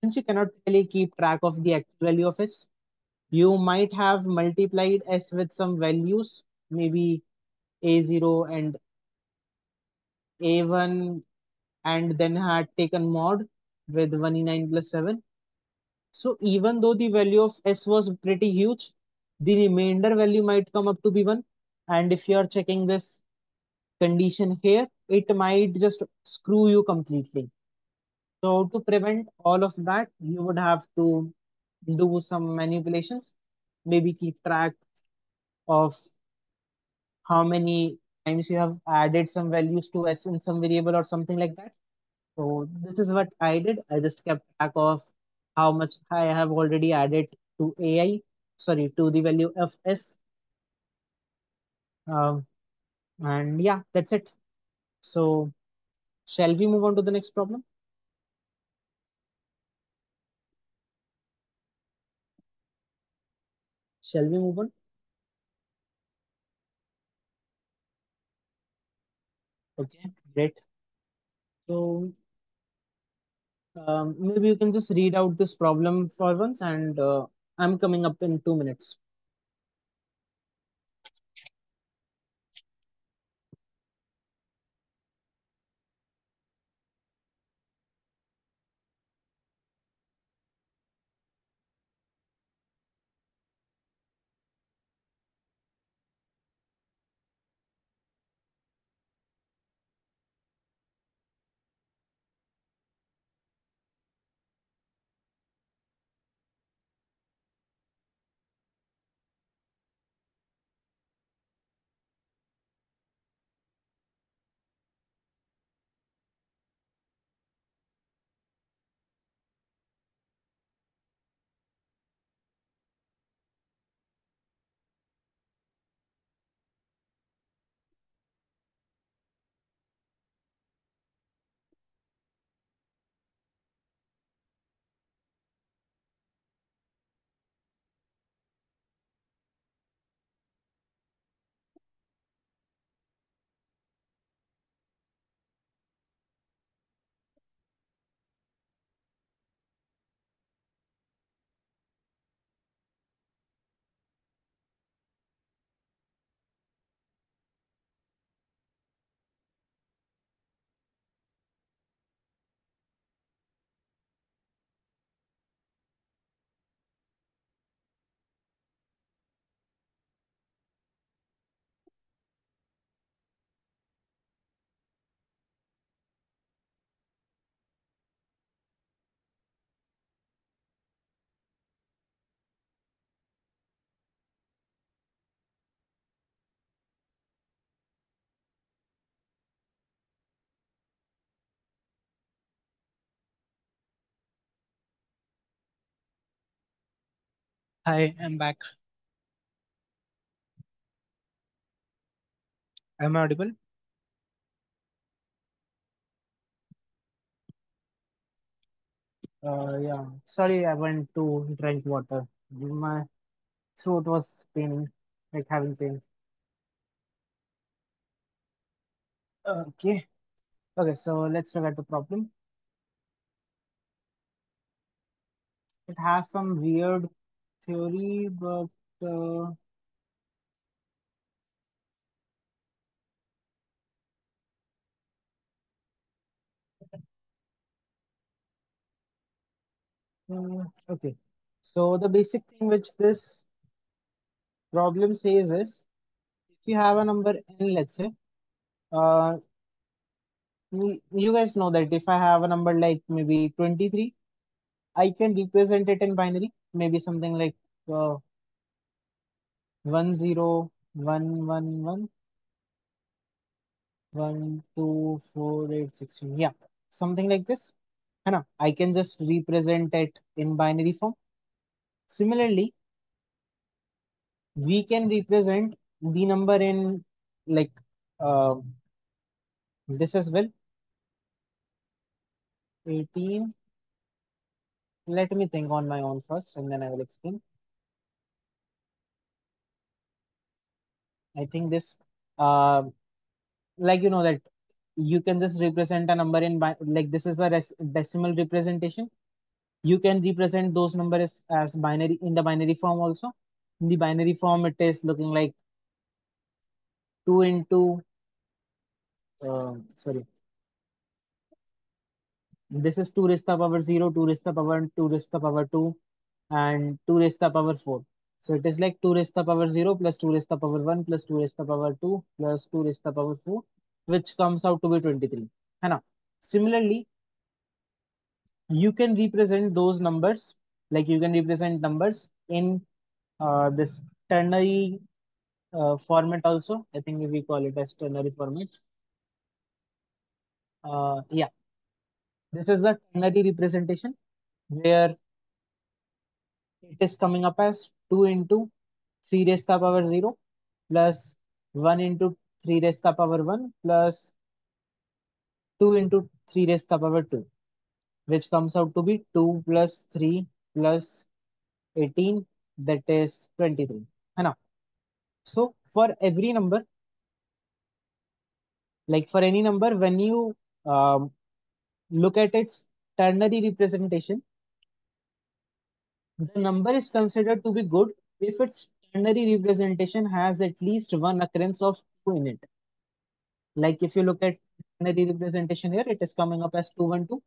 Since you cannot really keep track of the actual value of s, you might have multiplied s with some values, maybe a0 and a1, and then had taken mod with 1e9 plus 7. So even though the value of s was pretty huge, the remainder value might come up to be 1. And if you are checking this condition here, it might just screw you completely. So to prevent all of that, you would have to do some manipulations, maybe keep track of how many times you have added some values to s in some variable or something like that. So this is what I did. I just kept track of how much I have already added to AI, sorry, to the value of s. Um, and yeah, that's it. So shall we move on to the next problem? Shall we move on? Okay, great. So maybe you can just read out this problem for once, and I'm coming up in 2 minutes. Hi, I'm back. Am I audible? Yeah. Sorry, I went to drink water. My throat was paining, like having pain. Okay. Okay, so let's look at the problem. It has some weird theory, but okay. So the basic thing which this problem says is, if you have a number n, let's say, uh, you guys know that if I have a number like maybe 23, I can represent it in binary, maybe something like 101111, 124816. Yeah, something like this. है ना? I can just represent it in binary form. Similarly, we can represent the number in like uh, this as well. 18. Let me think on my own first, and then I will explain. I think this, uh, like you know that you can just represent a number in like this is a decimal representation. You can represent those numbers as binary in the binary form also. In the binary form, it is looking like 2 into sorry, this is 2 raised to the power 0, 2 raised to the power 2 raised to the power 2. and 2 raised to the power 4. So it is like 2 raised to the power 0 plus 2 raised to the power 1 plus 2 raised to the power 2 plus 2 raised to the power 4, which comes out to be 23. है ना? Similarly, you can represent those numbers, like you can represent numbers in this ternary format also. I think we call it as ternary format. Yeah, this is the ternary representation where it is coming up as 2 into 3 raised to the power 0 plus 1 into 3 raised to the power 1 plus 2 into 3 raised to the power 2, which comes out to be 2 plus 3 plus 18, that is 23. है ना? So for every number, like for any number, when you um, look at its ternary representation, the number is considered to be good if its ternary representation has at least one occurrence of 2 in it. Like if you look at ternary representation here, it is coming up as 212.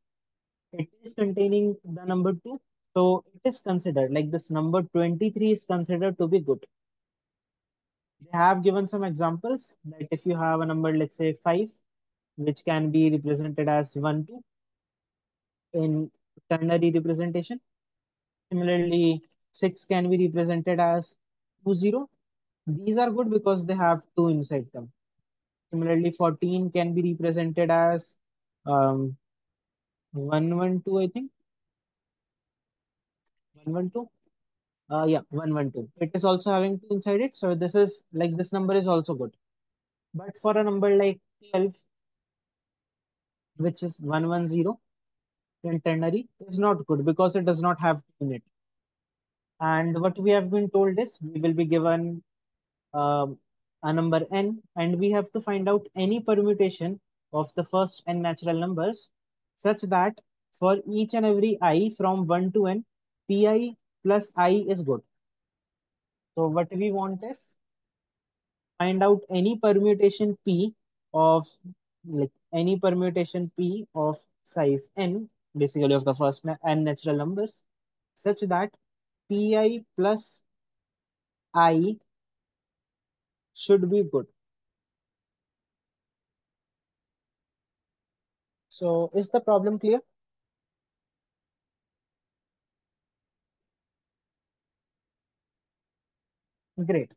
It is containing the number 2. So it is considered like this number 23 is considered to be good. They have given some examples that if you have a number, let's say 5, which can be represented as 1, 2 in ternary representation. Similarly, 6 can be represented as 2, 0. These are good because they have 2 inside them. Similarly, 14 can be represented as 112, I think. 112. Yeah, 112. It is also having 2 inside it. So this is like this number is also good. But for a number like 12, which is 110 in ternary, is not good because it does not have 2 in it. And what we have been told is we will be given um, a number n, and we have to find out any permutation of the first n natural numbers such that for each and every I from 1 to n, pi plus I is good. So what we want is find out any permutation p of like any permutation p of size n, basically of the first n natural numbers, such that pi plus I should be good. So is the problem clear? Great.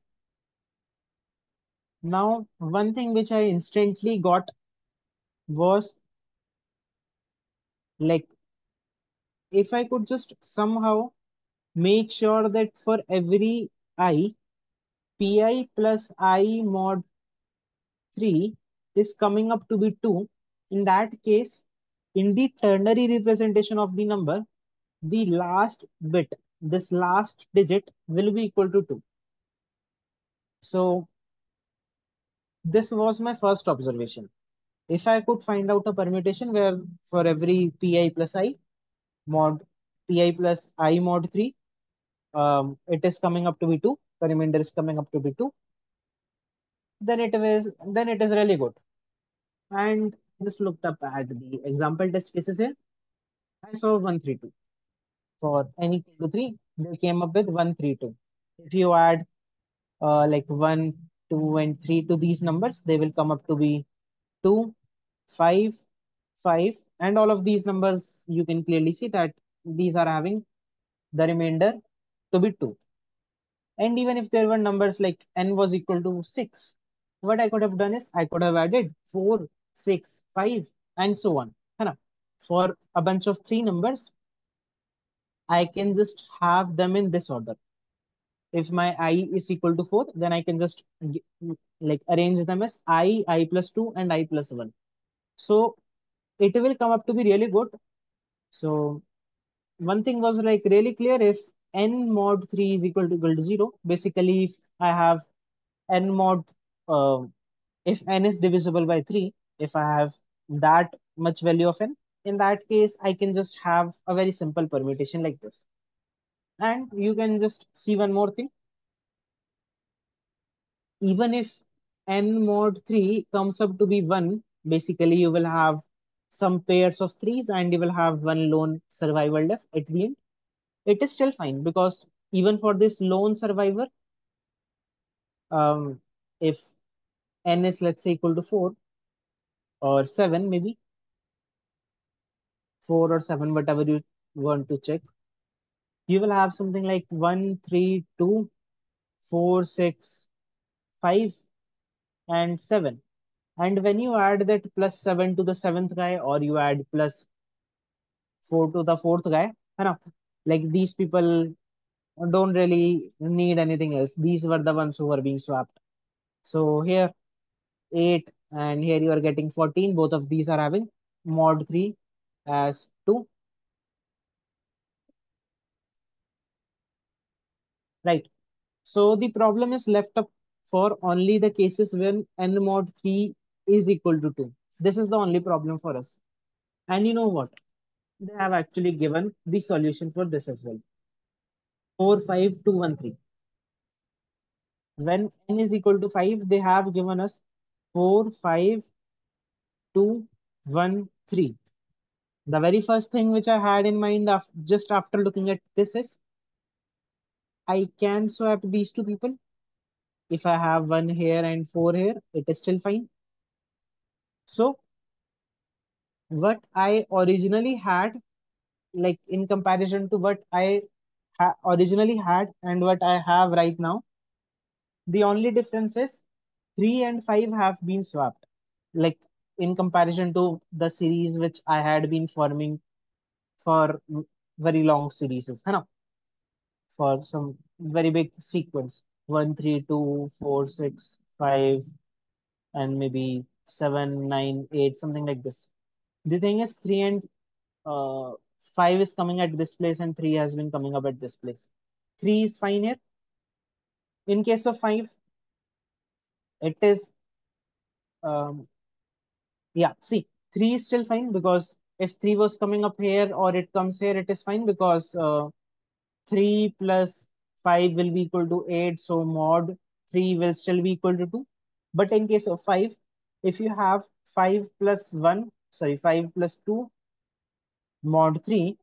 Now, one thing which I instantly got was like if I could just somehow make sure that for every I, pi plus I mod 3 is coming up to be 2. In that case, in the ternary representation of the number, the last bit, this last digit will be equal to 2. So this was my first observation. If I could find out a permutation where for every pi plus I mod pi plus I mod 3, it is coming up to be 2, the remainder is coming up to be 2, then it is really good. And just looked up at the example test cases here. I saw 132. For n equal to 3, they came up with 132. If you add like 1, 2, and 3 to these numbers, they will come up to be 2, 5, 5. And all of these numbers, you can clearly see that these are having the remainder to be 2. And even if there were numbers like n was equal to 6, what I could have done is I could have added 4, 6, 5, and so on. है ना? For a bunch of 3 numbers, I can just have them in this order. If my I is equal to 4, then I can just like arrange them as I plus 2, and I plus 1. So it will come up to be really good. So one thing was like really clear, if n mod 3 is equal to 0, basically if I have n mod, uh, if n is divisible by 3, if I have that much value of n, in that case, I can just have a very simple permutation like this. And you can just see one more thing. Even if n mod 3 comes up to be 1, basically you will have some pairs of 3s and you will have one lone survival left at the end. it is still fine because even for this lone survivor, um, if n is let's say equal to 4 or 7, maybe 4 or 7, whatever you want to check, you will have something like 1, 3, 2, 4, 6, 5, and 7. And when you add that plus 7 to the seventh guy, or you add plus 4 to the fourth guy, you know, like these people don't really need anything else. These were the ones who were being swapped. So here 8 and here you are getting 14. Both of these are having mod 3 as 2, right? So the problem is left up for only the cases when n mod 3 is equal to 2. This is the only problem for us. And you know what? They have actually given the solution for this as well. 45213. When n is equal to 5, they have given us 45213. The very first thing which I had in mind just after looking at this is I can swap these two people. If I have 1 here and 4 here, it is still fine. So what I originally had, like in comparison to what I originally had and what I have right now, the only difference is 3 and 5 have been swapped. Like in comparison to the series which I had been forming for very long series, है ना? For some very big sequence 1, 3, 2, 4, 6, 5, and maybe 7, 9, 8, something like this. The thing is 3 and 5 is coming at this place and 3 has been coming up at this place. 3 is fine here. In case of 5, it is yeah, see, 3 is still fine because if 3 was coming up here or it comes here, it is fine because 3 plus 5 will be equal to 8. So mod 3 will still be equal to 2. But in case of 5, if you have 5 plus 1, sorry, 5 plus 2 mod 3,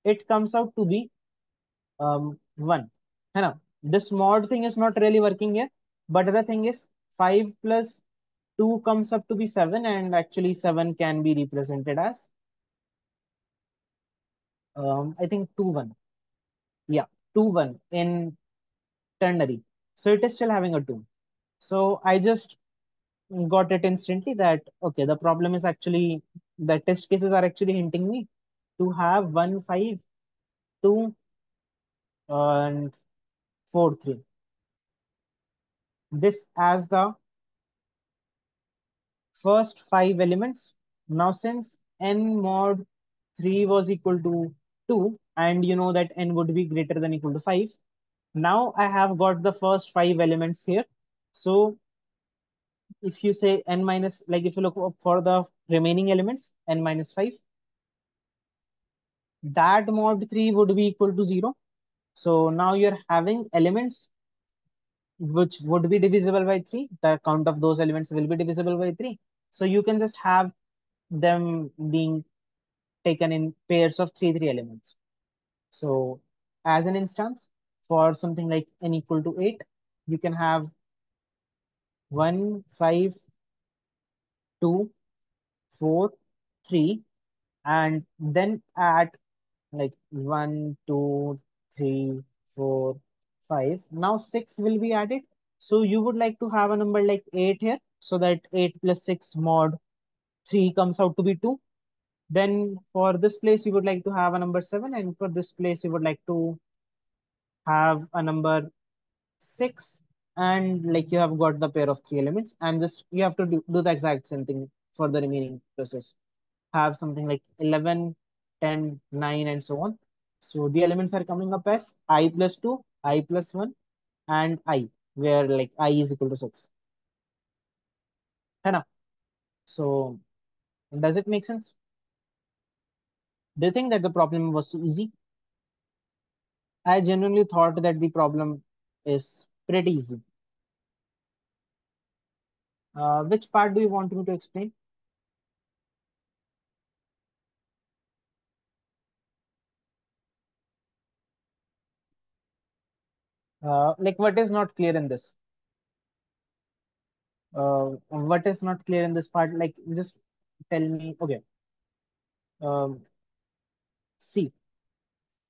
it comes out to be 1. है ना? This mod thing is not really working here. But the thing is 5 plus 2 comes up to be 7, and actually 7 can be represented as I think 2-1. Yeah, 2-1 in ternary. So it is still having a 2. So I just got it instantly that okay, the problem is actually the test cases are actually hinting me to have 1, 5, 2, and 4, 3. This as the first 5 elements. Now since n mod 3 was equal to 2, and you know that n would be greater than equal to 5, now I have got the first 5 elements here. So if you say n minus, like if you look up for the remaining elements, n minus 5, that mod 3 would be equal to 0. So now you're having elements which would be divisible by 3. The count of those elements will be divisible by 3. So you can just have them being taken in pairs of 3, 3 elements. So as an instance, for something like n equal to 8, you can have 1, 5, 2, 4, 3, and then at like 1, 2, 3, 4, 5. Now 6 will be added. So you would like to have a number like 8 here, so that 8 plus 6 mod 3 comes out to be 2. Then for this place, you would like to have a number 7, and for this place, you would like to have a number 6, and like you have got the pair of 3 elements, and just you have to do the exact same thing for the remaining process. Have something like 11, 10, 9, and so on. So the elements are coming up as I plus 2, I plus 1, and I, where like I is equal to 6. है ना? So does it make sense? Do you think that the problem was so easy? I genuinely thought that the problem is pretty easy. Which part do you want me to explain? Like what is not clear in this? What is not clear in this part? Like just tell me. Okay. Um, See,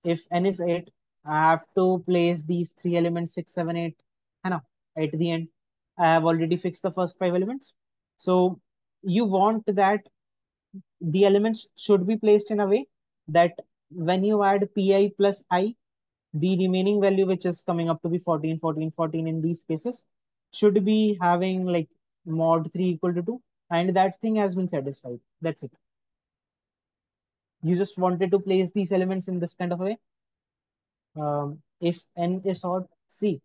if n is 8, I have to place these three elements 6, 7, 8. है ना? At the end, I have already fixed the first five elements. So you want that the elements should be placed in a way that when you add pi plus I, the remaining value, which is coming up to be 14, 14, 14 in these cases, should be having like mod 3 equal to 2. And that thing has been satisfied. That's it. You just wanted to place these elements in this kind of a way. If n is odd, see,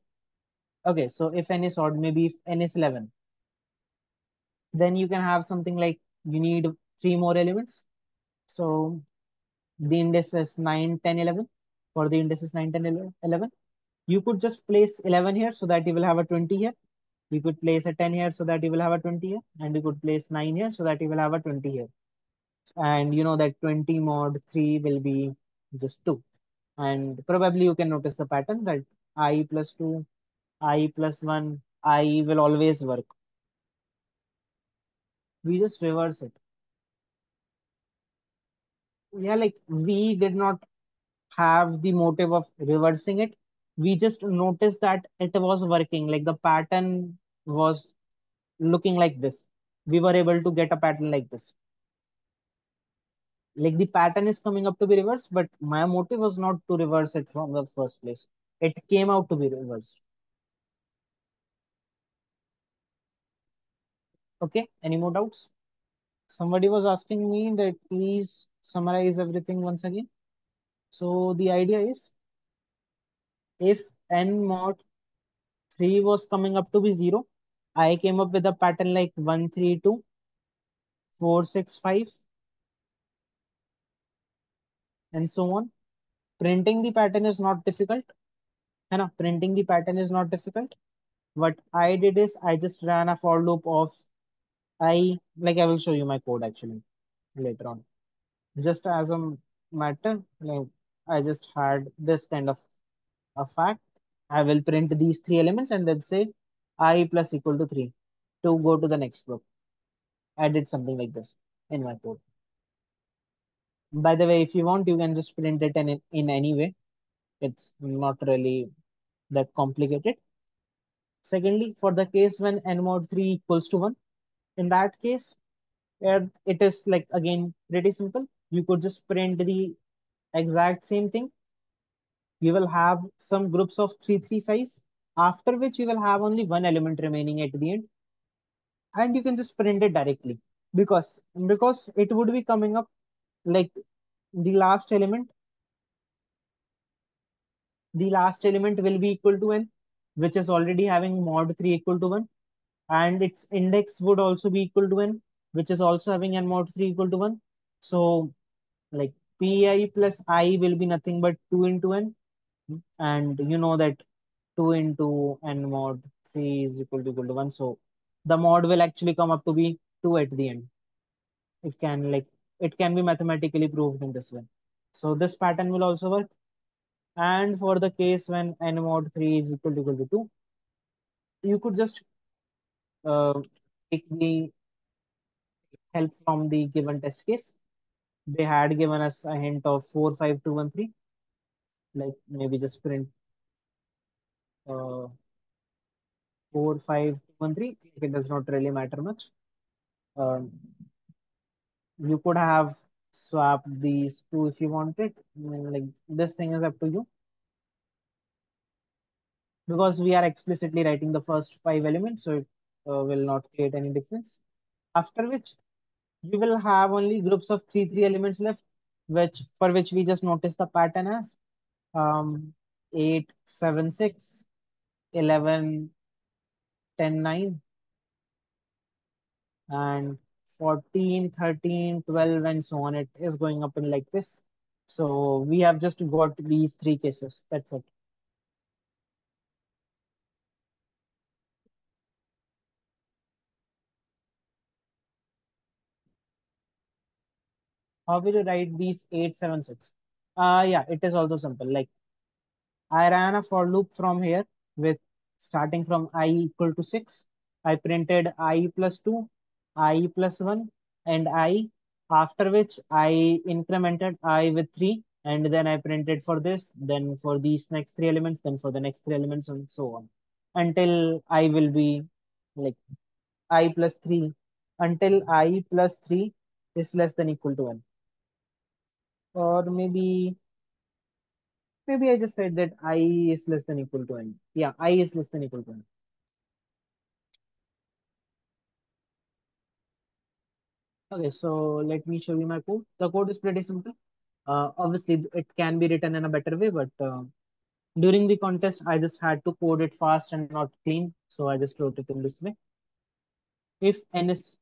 okay, so if n is odd, maybe if n is 11, then you can have something like you need three more elements. So the index is 9, 10, 11. For the indices 9, 10, 11, you could just place 11 here so that you will have a 20 here. You could place a 10 here so that you will have a 20 here. And you could place 9 here so that you will have a 20 here. And you know that 20 mod 3 will be just 2. And probably you can notice the pattern that I plus 2, I plus 1, I will always work. We just reverse it. Yeah, like we did not have the motive of reversing it. We just noticed that it was working. Like the pattern was looking like this. We were able to get a pattern like this. Like the pattern is coming up to be reversed, but my motive was not to reverse it from the first place. It came out to be reversed. Okay, any more doubts? Somebody was asking me that please summarize everything once again. So the idea is if n mod 3 was coming up to be 0, I came up with a pattern like 1, 3, 2, 4, 6, 5, and so on. Printing the pattern is not difficult. है ना? Printing the pattern is not difficult. What I did is I just ran a for loop of I will show you my code actually later on. Just as a matter, like I just had this kind of a fact. I will print these three elements and then say I plus equal to 3 to go to the next group. I did something like this in my code. By the way, if you want, you can just print it in any way. It's not really that complicated. Secondly, for the case when n mod 3 equals to 1, in that case, it is like again pretty simple. You could just print the exact same thing. You will have some groups of 3, 3 size, after which you will have only one element remaining at the end, and you can just print it directly because it would be coming up like the last element the last element will be equal to n, which is already having mod 3 equal to 1, and its index would also be equal to n, which is also having n mod 3 equal to 1. So like pi plus I will be nothing but 2 into n, and you know that 2 into n mod 3 is equal to 1. So the mod will actually come up to be 2 at the end. It can be mathematically proved in this way. So this pattern will also work. And for the case when n mod 3 is equal to 2, you could just uh, take the help from the given test case. They had given us a hint of 45213. Like maybe just print 45213. It does not really matter much. Um, you could have swapped these two if you wanted. Like this thing is up to you because we are explicitly writing the first five elements, so it will not create any difference. After which you will have only groups of 3, 3 elements left, which for which we just notice the pattern as 8, 7, 6, 11, 10, 9, and 14, 13, 12, and so on. It is going up in like this. So we have just got these three cases. That's it. How will you write these 8, 7, 6? Yeah, it is also simple. Like I ran a for loop from here. with starting from I equal to 6. I printed I plus 2, I plus 1, and I, after which I incremented I with 3, and then I printed for this, then for these next three elements, then for the next three elements, and so on until I will be like I plus 3, until I plus 3 is less than equal to 1. Or maybe I just said that I is less than equal to n. Yeah, I is less than equal to n. Okay, so let me show you my code. The code is pretty simple. Obviously, it can be written in a better way, but during the contest, I just had to code it fast and not clean. So I just wrote it in this way. If n is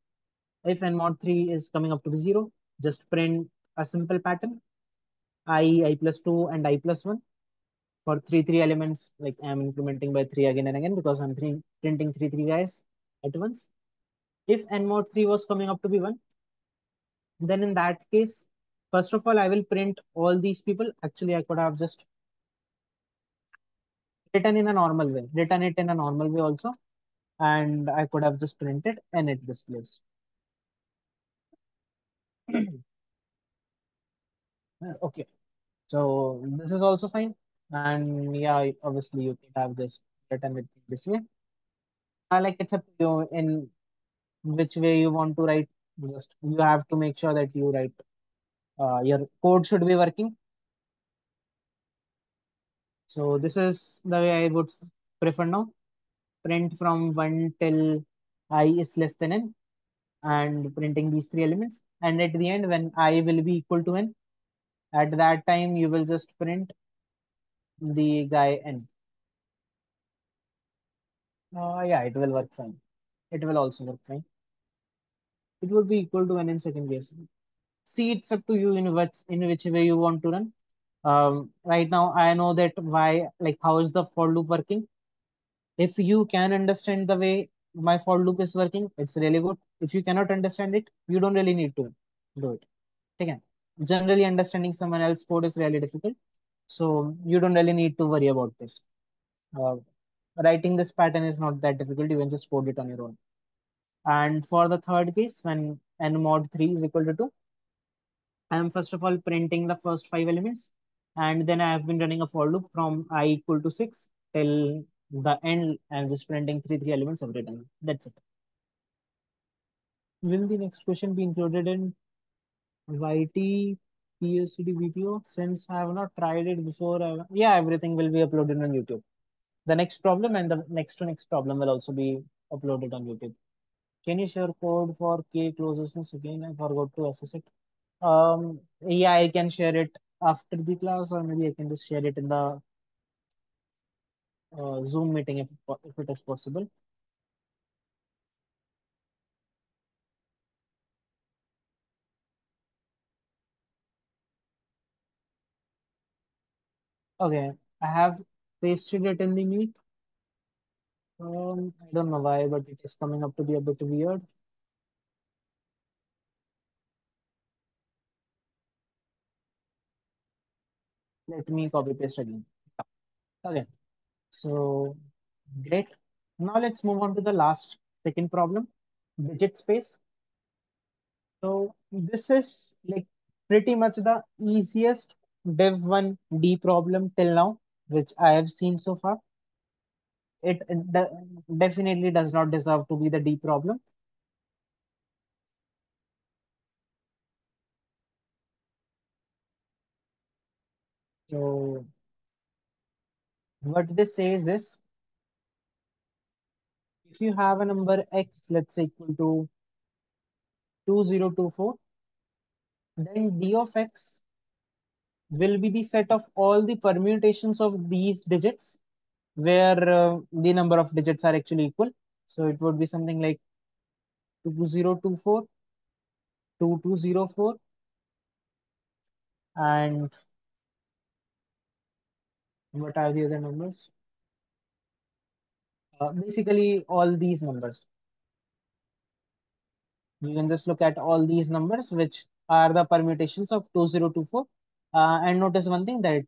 if n mod 3 is coming up to be 0, just print a simple pattern I plus 2, and I plus 1 for three elements. Like I'm incrementing by 3 again and again because I'm printing three guys at once. If n mod 3 was coming up to be 1, then in that case, first of all, I will print all these people. Actually, I could have just written it in a normal way also, and I could have just printed n at this place. Okay, so this is also fine. And yeah, obviously you could have just written it this way. I like it's up to you in which way you want to write. Just you have to make sure that you write your code should be working. So this is the way I would prefer now. Print from 1 till I is less than n, and printing these three elements. And at the end, when I will be equal to n, at that time you will just print the guy n. Yeah, it will work fine. It will also work fine. It would be equal to n in second case. See, it's up to you in which way you want to run. Right now, I know that why, like, how is the for loop working. If you can understand the way my for loop is working, it's really good. If you cannot understand it, you don't really need to do it. Okay. Generally, understanding someone else's code is really difficult. So you don't really need to worry about this. Uh, Writing this pattern is not that difficult. You can just code it on your own. And for the third case, when n mod 3 is equal to 2, I am first of all printing the first five elements. And then I have been running a for loop from I equal to 6 till the end. I'm just printing three elements every time. That's it. Will the next question be included in YT PSCD video? Since I have not tried it before, yeah, everything will be uploaded on YouTube. The next problem and the next to next problem will also be uploaded on YouTube. Can you share code for K closeness again? I forgot to access it. Yeah, I can share it after the class, or maybe I can just share it in the Zoom meeting if it is possible. Okay, I have pasted it in the meet. I don't know why, but it is coming up to be a bit weird. Let me copy paste again. Okay, so great. Now let's move on to the last second problem, digit space. So this is like pretty much the easiest Dev 1D problem till now, which I have seen so far. Definitely does not deserve to be the D problem. So what this says is, if you have a number x, let's say equal to 2024, then D of x will be the set of all the permutations of these digits where the number of digits are actually equal. So it would be something like 2024, 2204, and what are the other numbers? Basically, all these numbers. You can just look at all these numbers, which are the permutations of 2024. And notice one thing that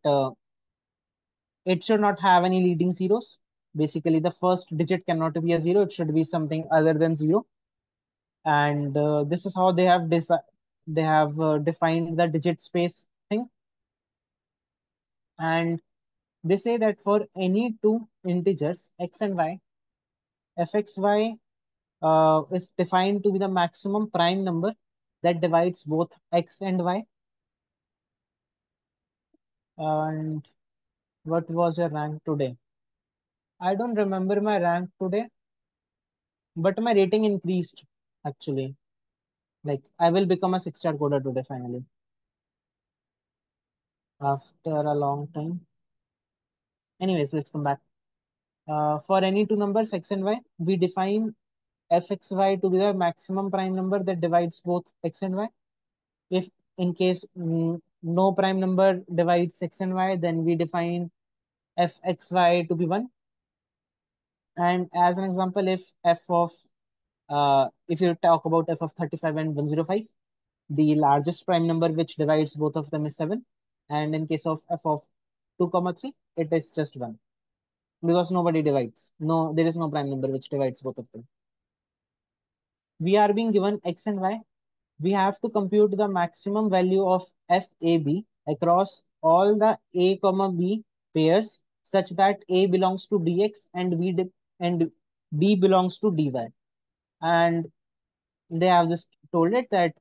it should not have any leading zeros. Basically, the first digit cannot be a zero. It should be something other than zero. And this is how they have defined the digit space thing. And they say that for any two integers x and y, fxy is defined to be the maximum prime number that divides both x and y. And what was your rank today? I don't remember my rank today, but my rating increased actually. Like I will become a six-star coder today finally after a long time. Anyways, let's come back. For any two numbers x and y, we define fxy to be the maximum prime number that divides both x and y. If in case no prime number divides x and y, then we define fxy to be 1. And as an example, if you talk about f of 35 and 105, the largest prime number which divides both of them is 7. And in case of f of 2 comma 3, it is just 1 because nobody divides. No, there is no prime number which divides both of them. We are being given x and y. We have to compute the maximum value of FAB across all the A comma B pairs such that A belongs to dx and and B belongs to dy. And they have just told it that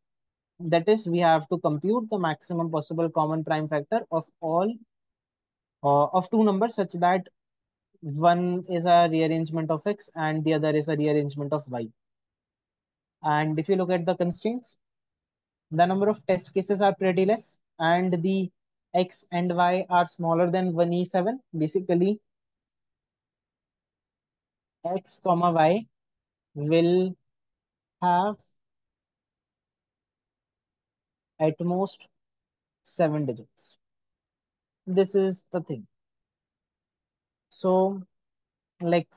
is we have to compute the maximum possible common prime factor of all of two numbers such that one is a rearrangement of x and the other is a rearrangement of y. And if you look at the constraints, the number of test cases are pretty less and the x and y are smaller than 1e7. Basically, x comma y will have at most 7 digits. This is the thing. So, like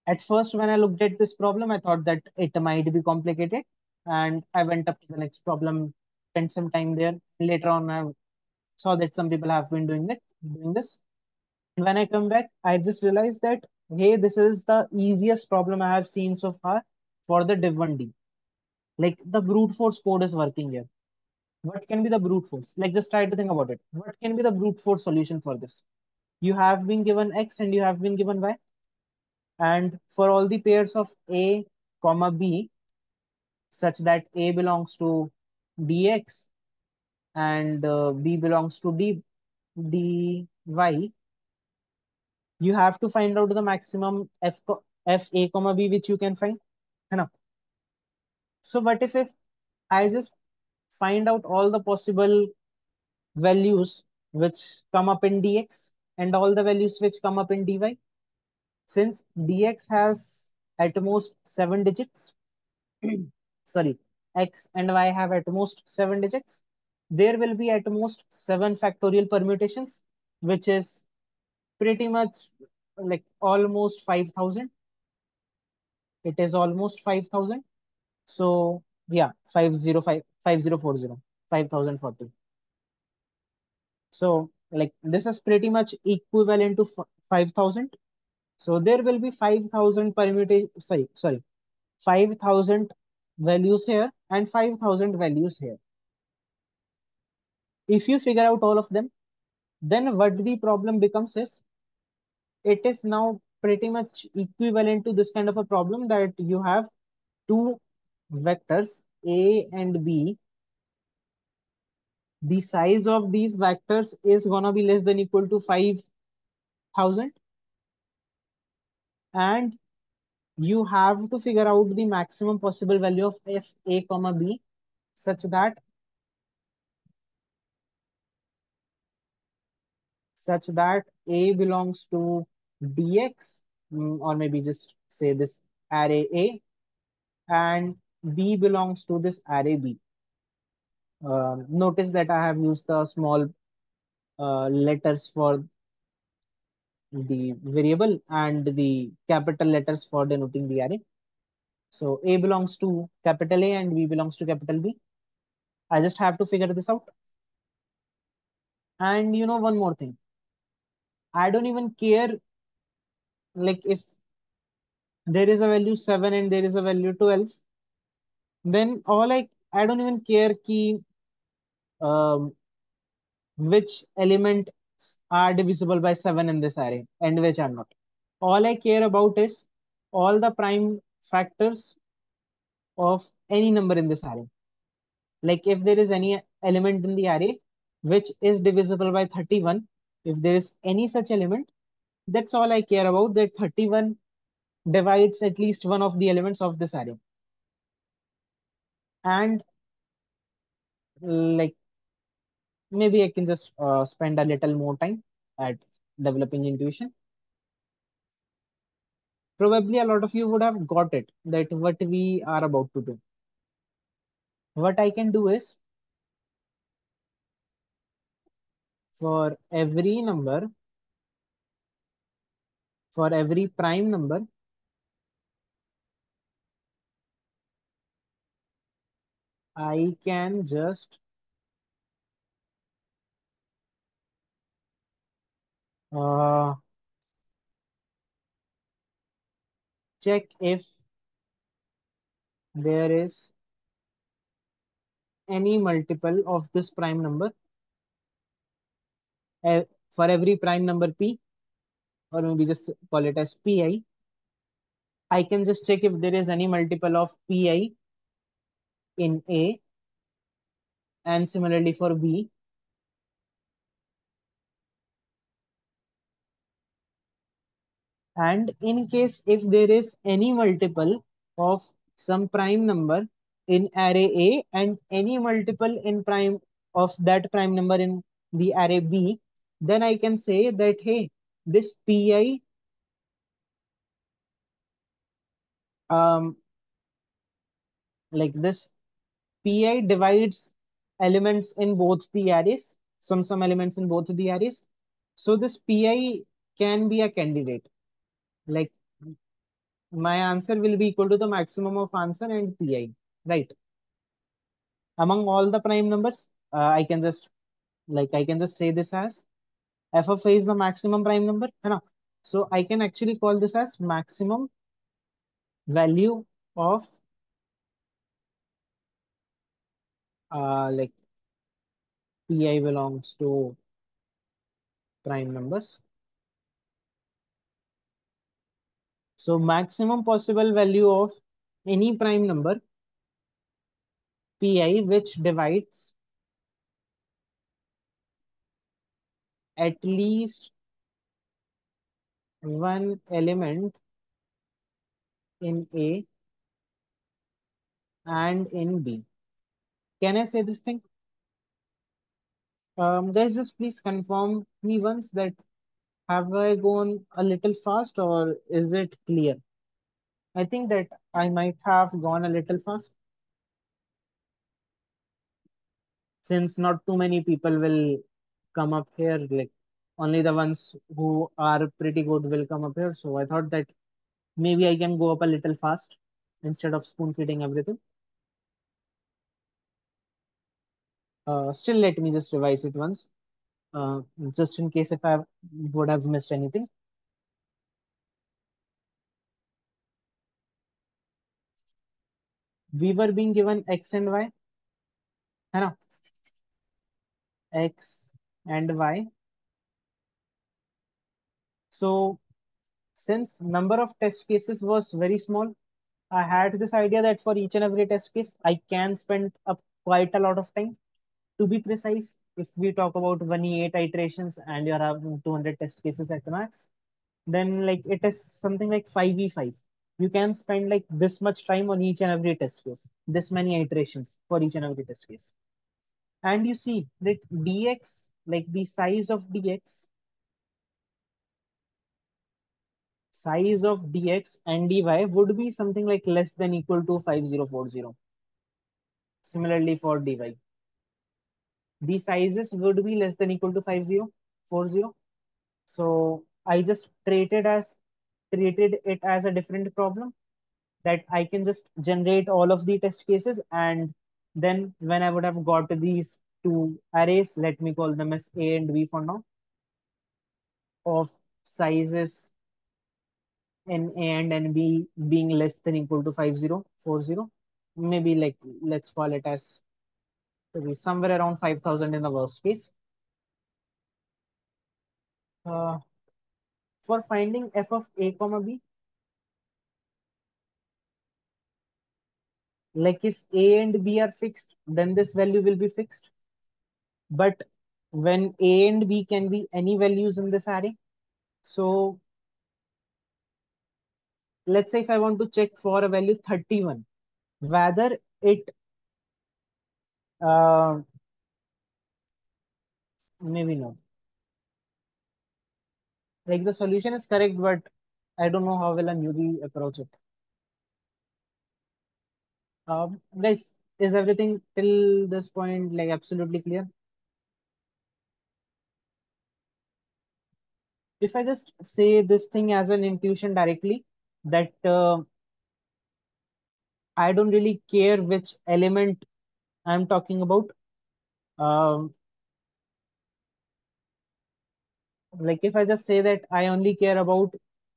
at first, when I looked at this problem, I thought that it might be complicated, and I went up to the next problem, spent some time there. Later on, I saw that some people have been doing this. And when I come back, I just realized that hey, this is the easiest problem I have seen so far for the div1d. Like the brute force code is working here. What can be the brute force? Like just try to think about it. What can be the brute force solution for this? You have been given x and you have been given y, and for all the pairs of a comma b such that a belongs to dx and b belongs to dy, you have to find out the maximum f a comma b which you can find. है ना? So what if I just find out all the possible values which come up in dx and all the values which come up in dy? Since dx has at most 7 digits, sorry, x and y have at most 7 digits, there will be at most 7 factorial permutations, which is pretty much like almost 5,000. It is almost 5,000. So yeah, 505, 5040, 5,040. So like this is pretty much equivalent to 5,000. So there will be 5,000 permutation, sorry, 5,000 values here and 5,000 values here. If you figure out all of them, then what the problem becomes is it is now pretty much equivalent to this kind of a problem that you have two vectors A and B. The size of these vectors is gonna be less than equal to 5,000, and you have to figure out the maximum possible value of f a comma b such that a belongs to dx, or maybe just say this array a, and b belongs to this array b. Notice that I have used the small letters for the variable and the capital letters for denoting the array. So A belongs to capital A and B belongs to capital B. I just have to figure this out. And you know one more thing. I don't even care like if there is a value 7 and there is a value 12, then I don't even care ki um, which elements are divisible by 7 in this array and which are not. All I care about is all the prime factors of any number in this array. Like if there is any element in the array which is divisible by 31, if there is any such element, that's all I care about, that 31 divides at least one of the elements of this array. And like maybe I can just spend a little more time at developing intuition. Probably a lot of you would have got it that what we are about to do. What I can do is for every number, for every prime number, I can just uh, check if there is any multiple of this prime number for every prime number p, or maybe just call it as pi. I can just check if there is any multiple of pi in A, and similarly for B. And in case if there is any multiple of some prime number in array A and any multiple in prime of that prime number in the array B, then I can say that hey, this pi um like this pi divides elements in both the arrays, some elements in both the arrays. So this pi can be a candidate. Like my answer will be equal to the maximum of answer and pi, right? Among all the prime numbers, I can just say this as f of a is the maximum prime number, है ना? So I can actually call this as maximum value of like pi belongs to prime numbers. So maximum possible value of any prime number pi which divides at least one element in A and in B. Can I say this thing? Guys, just please confirm me once that have I gone a little fast or is it clear? I think that I might have gone a little fast since not too many people will come up here. Like only the ones who are pretty good will come up here. So I thought that maybe I can go up a little fast instead of spoon feeding everything. Still, let me just revise it once, uh, just in case if I would have missed anything. We were being given x and y, है ना? X and y. So since number of test cases was very small, I had this idea that for each and every test case, I can spend up quite a lot of time. To be precise, if we talk about 1e8 iterations and you're having 200 test cases at max, then like it is something like 5v5. You can spend like this much time on each and every test case, this many iterations for each and every test case. And you see that dx, like the size of dx and dy would be something like less than equal to 5040. Similarly for dy, the sizes would be less than equal to 5040. So I just treated it as a different problem, that I can just generate all of the test cases, and then when I would have got these two arrays, let me call them as A and B for now. of sizes in A and NB being less than equal to 5040. Maybe like let's call it as maybe somewhere around 5,000 in the worst case. Uh, for finding f of a comma b, like if a and b are fixed, then this value will be fixed. But when a and b can be any values in this array, so let's say if I want to check for a value 31, whether it uh, maybe no, like the solution is correct, but I don't know how will a newbie approach it. Guys, is everything till this point like absolutely clear? If I just say this thing as an intuition directly, that I don't really care which element I'm talking about. Um, like if I just say that I only care about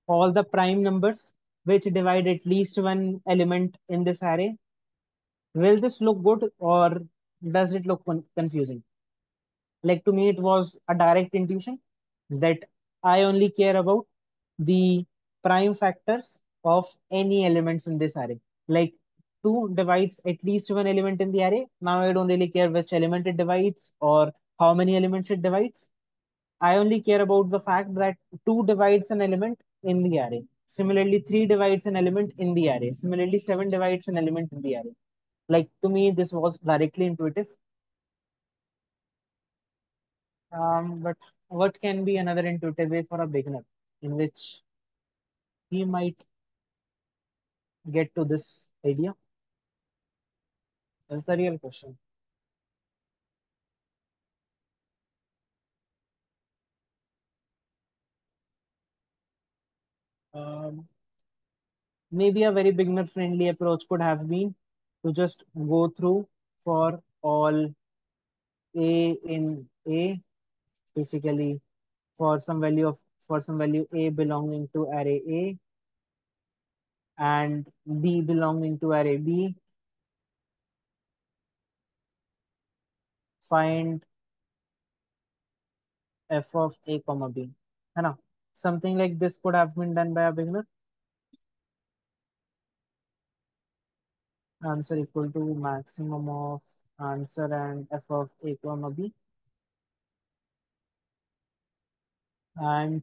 all the prime numbers which divide at least one element in this array, will this look good or does it look confusing? Like to me, it was a direct intuition that I only care about the prime factors of any elements in this array. Like 2 divides at least one element in the array. Now I don't really care which element it divides or how many elements it divides. I only care about the fact that 2 divides an element in the array. Similarly, 3 divides an element in the array. Similarly, 7 divides an element in the array. Like to me, this was directly intuitive. But what can be another intuitive way for a beginner in which he might get to this idea? That's the real question. Um, Maybe a very beginner friendly approach could have been to just go through for all A in A, basically for some value A belonging to array A and B belonging to array B, find f of A comma B. है ना? Something like this could have been done by a beginner. Answer equal to maximum of answer and f of A comma B. And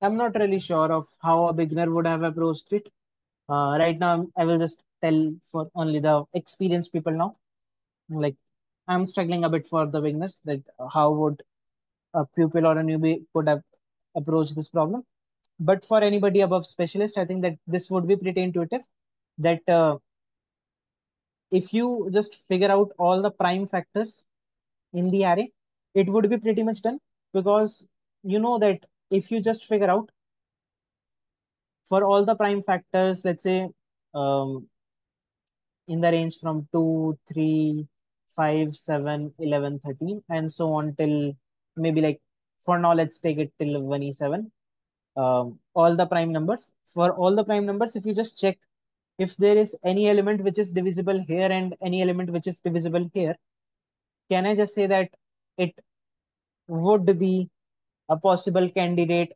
I'm not really sure of how a beginner would have approached it. Right now, I will just tell for only the experienced people now. Like, I'm struggling a bit for the beginners that how would a pupil or a newbie could have approached this problem. But for anybody above specialist, I think that this would be pretty intuitive. That if you just figure out all the prime factors in the array, it would be pretty much done because you know that if you just figure out for all the prime factors, let's say um, in the range from 2, 3, 5, 7, 11, 13, and so on till maybe like for now, let's take it till 1e7. All the prime numbers. For all the prime numbers, if you just check if there is any element which is divisible here and any element which is divisible here, can I just say that it would be a possible candidate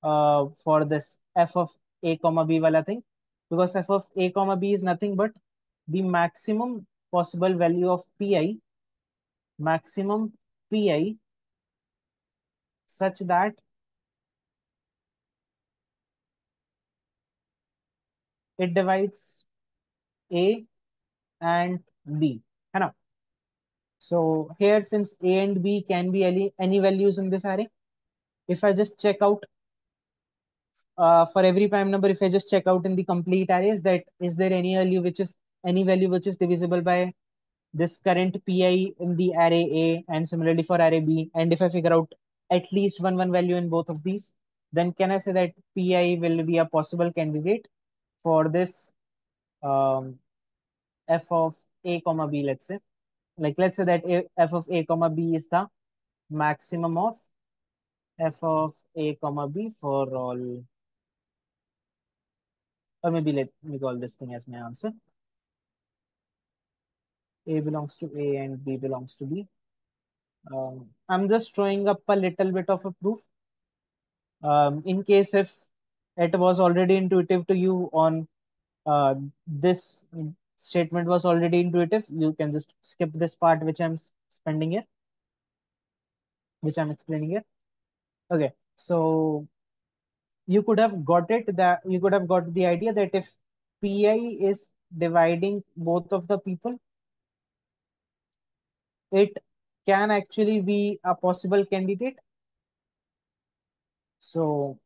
for this f of a comma b wala thing? Because f of a comma b is nothing but the maximum possible value of pi, maximum pi such that it divides a and b. है ना? So here, since a and b can be any values in this array, if I just check out for every prime number, if I just check out in the complete arrays that is there any value which is divisible by this current pi in the array A and similarly for array B, and if I figure out at least one value in both of these, then can I say that Pi will be a possible candidate for this um, f of a comma b, let's say. Like let's say that f of a comma b is the maximum of f of a comma b for all, or maybe let me call this thing as my answer. A belongs to A and B belongs to B. I'm just throwing up a little bit of a proof. In case if it was already intuitive to you on this statement was already intuitive, you can just skip this part which I'm spending here, which I'm explaining here. Okay, so you could have got it that you could have got the idea that if Pi is dividing both of the people, it can actually be a possible candidate. So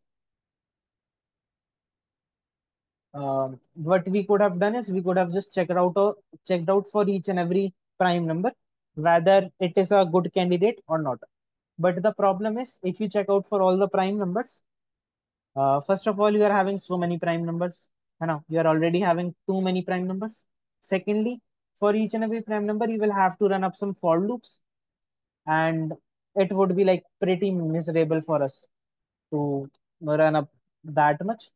what we could have done is we could have just checked out for each and every prime number whether it is a good candidate or not. But the problem is if you check out for all the prime numbers, first of all you are having so many prime numbers. You are already having too many prime numbers. Secondly, for each and every prime number you will have to run up some for loops, and it would be like pretty miserable for us to run up that much.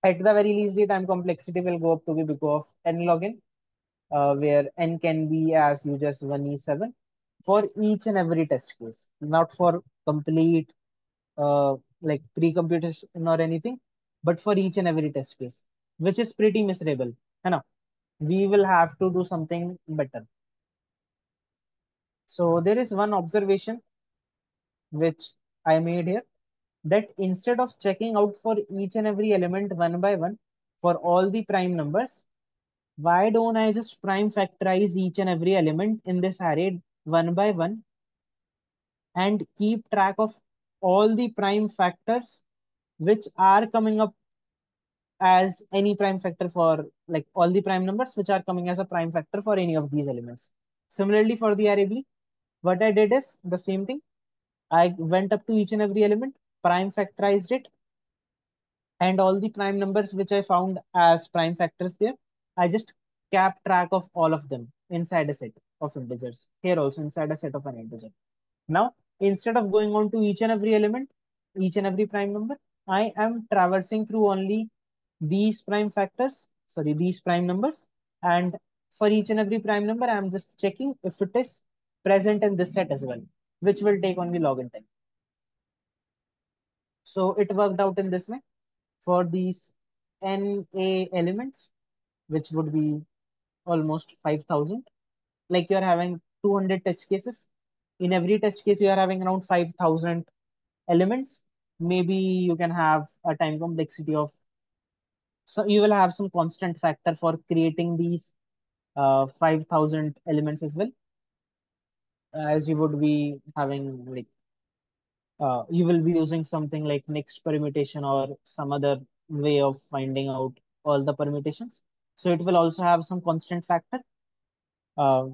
At the very least, the time complexity will go up to be big of n log n, where n can be as huge as 1e7 for each and every test case, not for complete like pre-computation or anything, but for each and every test case, which is pretty miserable. We will have to do something better. So there is one observation which I made here, that instead of checking out for each and every element one by one for all the prime numbers, why don't I just prime factorize each and every element in this array one by one and keep track of all the prime factors which are coming up as any prime factor for like all the prime numbers which are coming as a prime factor for any of these elements. Similarly, for the array B, what I did is the same thing. I went up to each and every element, prime factorized it, and all the prime numbers which I found as prime factors there, I just kept track of all of them inside a set of integers. Here also inside a set of an integer. Now, instead of going on to each and every element, each and every prime number, I am traversing through only these prime factors, sorry, these prime numbers. And for each and every prime number, I'm just checking if it is present in this set as well, which will take only log n time. So it worked out in this way for these NA elements, which would be almost 5,000. Like you're having 200 test cases. In every test case, you are having around 5,000 elements. Maybe you can have a time complexity of, so you will have some constant factor for creating these 5,000 elements as well, as you would be having like you will be using something like mixed permutation or some other way of finding out all the permutations. So it will also have some constant factor. Uh,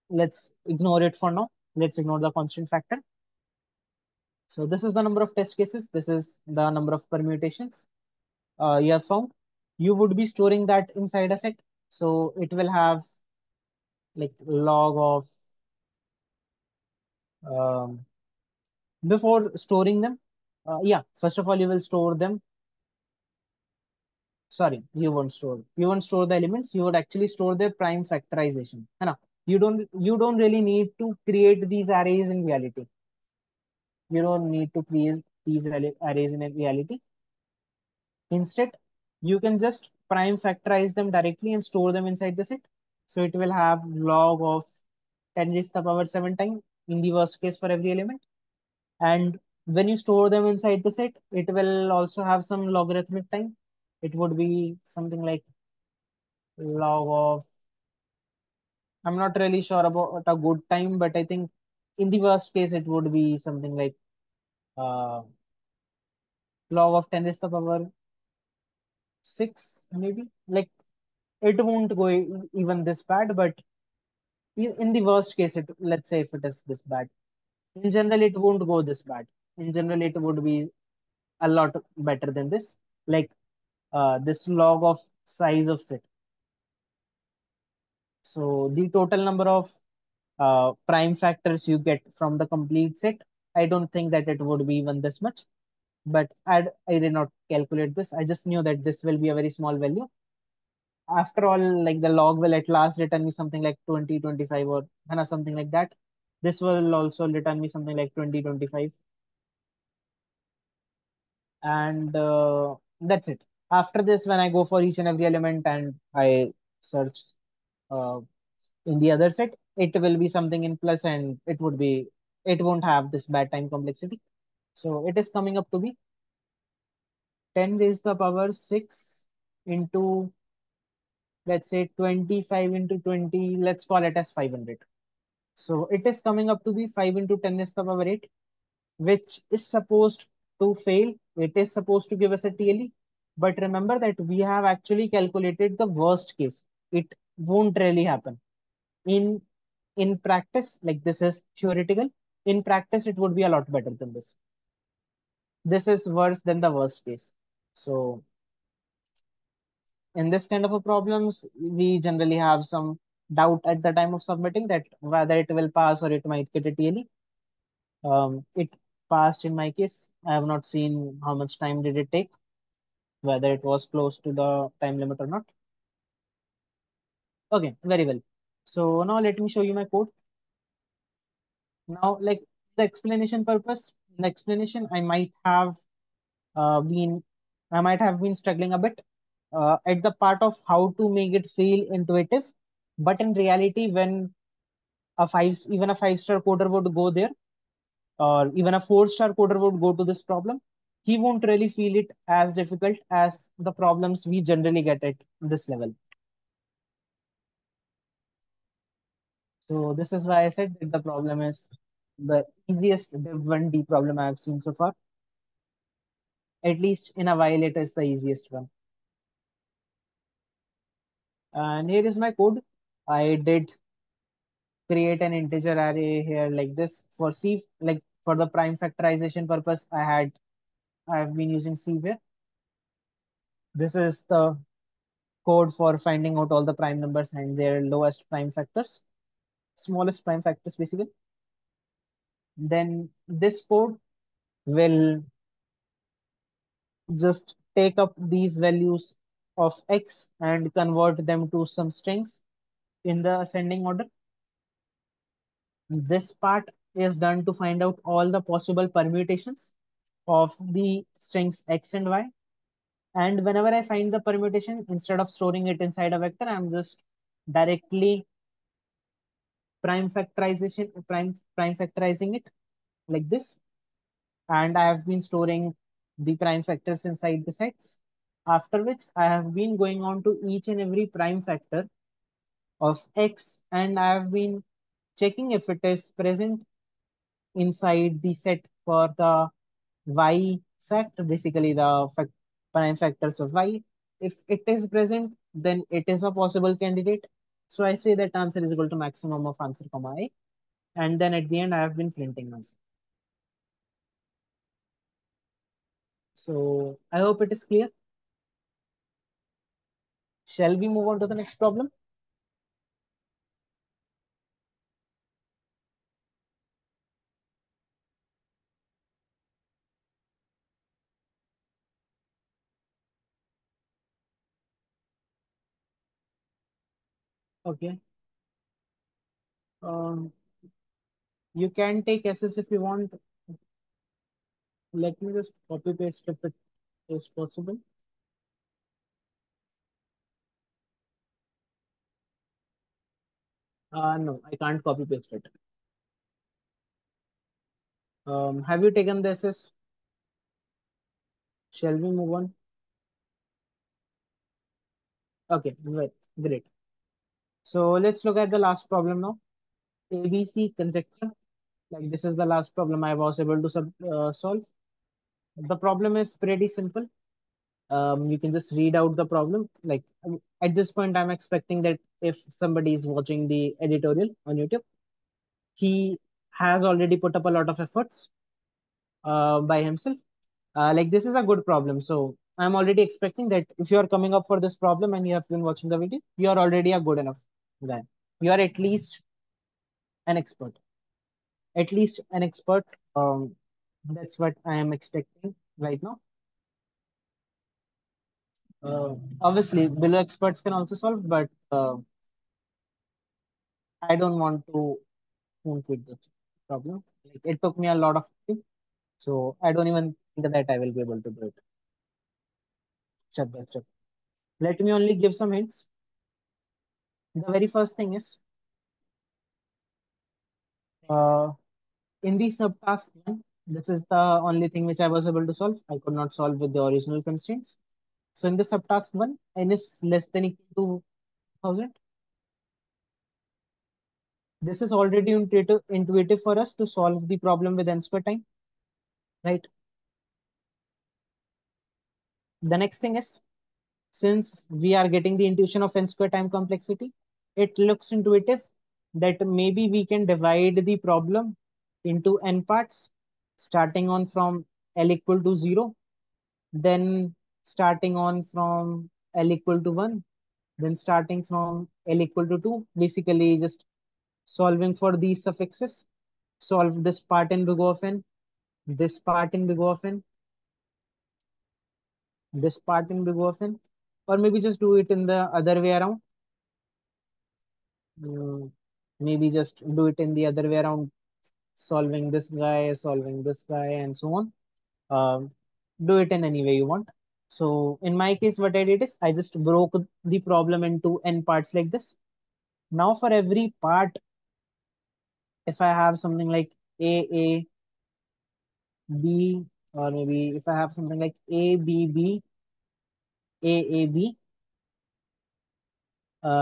let's ignore it for now. Let's ignore the constant factor. So this is the number of test cases. This is the number of permutations you have found. You would be storing that inside a set. So it will have like log of um, before storing them. Yeah, first of all, you will store them. Sorry, you won't store the elements. You would actually store their prime factorization. You don't really need to create these arrays in reality. You don't need to create these arrays in reality. Instead, you can just prime factorize them directly and store them inside the set. So it will have log of 10 raised to the power 7 time in the worst case for every element. And when you store them inside the set, it will also have some logarithmic time. It would be something like log of, I'm not really sure about a good time, but I think in the worst case, it would be something like uh, log of 10 raised to the power 6, maybe. Like it won't go even this bad, but in the worst case, let's say if it is this bad. In general, it won't go this bad. In general, it would be a lot better than this. Like this log of size of set. So the total number of prime factors you get from the complete set, I don't think that it would be even this much. But I did not calculate this. I just knew that this will be a very small value. After all, like the log will at last return me something like 20, 25, or something like that. This will also return me something like 20, 25. And that's it. After this, when I go for each and every element and I search uh, in the other set, it will be something in plus, and it won't have this bad time complexity. So it is coming up to be 10 raised to the power 6 into, let's say, 25 into 20, let's call it as 500. So it is coming up to be 5 into 10 raised to the power 8, which is supposed to fail. It is supposed to give us a TLE. But remember that we have actually calculated the worst case. It won't really happen. In in practice, like this is theoretical. In practice, it would be a lot better than this. This is worse than the worst case. So in this kind of a problems, we generally have some doubt at the time of submitting that whether it will pass or it might get a TLE. It passed in my case. I have not seen how much time did it take, whether it was close to the time limit or not. Okay, very well. So now let me show you my code. Now, like the explanation purpose, in the explanation, been, I might have been struggling a bit at the part of how to make it feel intuitive. But in reality, when even a 5-star coder would go there, or even a 4-star coder would go to this problem, he won't really feel it as difficult as the problems we generally get at this level. So this is why I said that the problem is the easiest Div 1D problem I have seen so far. At least in a while, it is the easiest one. And here is my code. I did create an integer array here like this for C, like for the prime factorization purpose. I have been using C here. This is the code for finding out all the prime numbers and their lowest prime factors, smallest prime factors basically. Then this code will just take up these values of x and convert them to some strings in the ascending order. This part is done to find out all the possible permutations of the strings x and y. And whenever I find the permutation, instead of storing it inside a vector, I'm just directly prime factorizing it like this. And I have been storing the prime factors inside the sets. After which I have been going on to each and every prime factor of x, and I have been checking if it is present inside the set for the y factor, basically the prime factors of y. If it is present, then it is a possible candidate. So I say that answer is equal to maximum of answer comma I. And then at the end, I have been printing answer. So I hope it is clear. Shall we move on to the next problem? Okay. Um, you can take SS if you want. Let me just copy paste if it is possible. No, I can't copy paste it. Have you taken the SS? Shall we move on? Okay, great. So let's look at the last problem now. ABC conjecture. Like this is the last problem I was able to solve. The problem is pretty simple. You can just read out the problem. Like at this point, I'm expecting that if somebody is watching the editorial on YouTube, he has already put up a lot of efforts by himself. Like this is a good problem. So I'm already expecting that if you are coming up for this problem and you have been watching the video, you are already a good enough guy. You are at least an expert. At least an expert. That's what I am expecting right now. Obviously, below experts can also solve, but I don't want to spoon feed the problem. Like it took me a lot of time, so I don't even think that I will be able to do it step by step. Let me only give some hints. The very first thing is uh, in the subtask one, this is the only thing which I was able to solve. I could not solve with the original constraints. So in the subtask one, n is less than equal to 1000. This is already intuitive for us to solve the problem with n square time, right? The next thing is, since we are getting the intuition of n square time complexity, it looks intuitive that maybe we can divide the problem into n parts, starting on from L equal to 0, then starting on from L equal to 1, then starting from L equal to 2, basically just solving for these suffixes, solve this part in big O of n, this part in big O of n, this part in big O of n, or maybe just do it in the other way around. Mm, Maybe just do it in the other way around, solving this guy, and so on. Um, do it in any way you want. So in my case, what I did is I just broke the problem into n parts like this. Now for every part, if I have something like A, B, or maybe if I have something like A, B, B, A, B,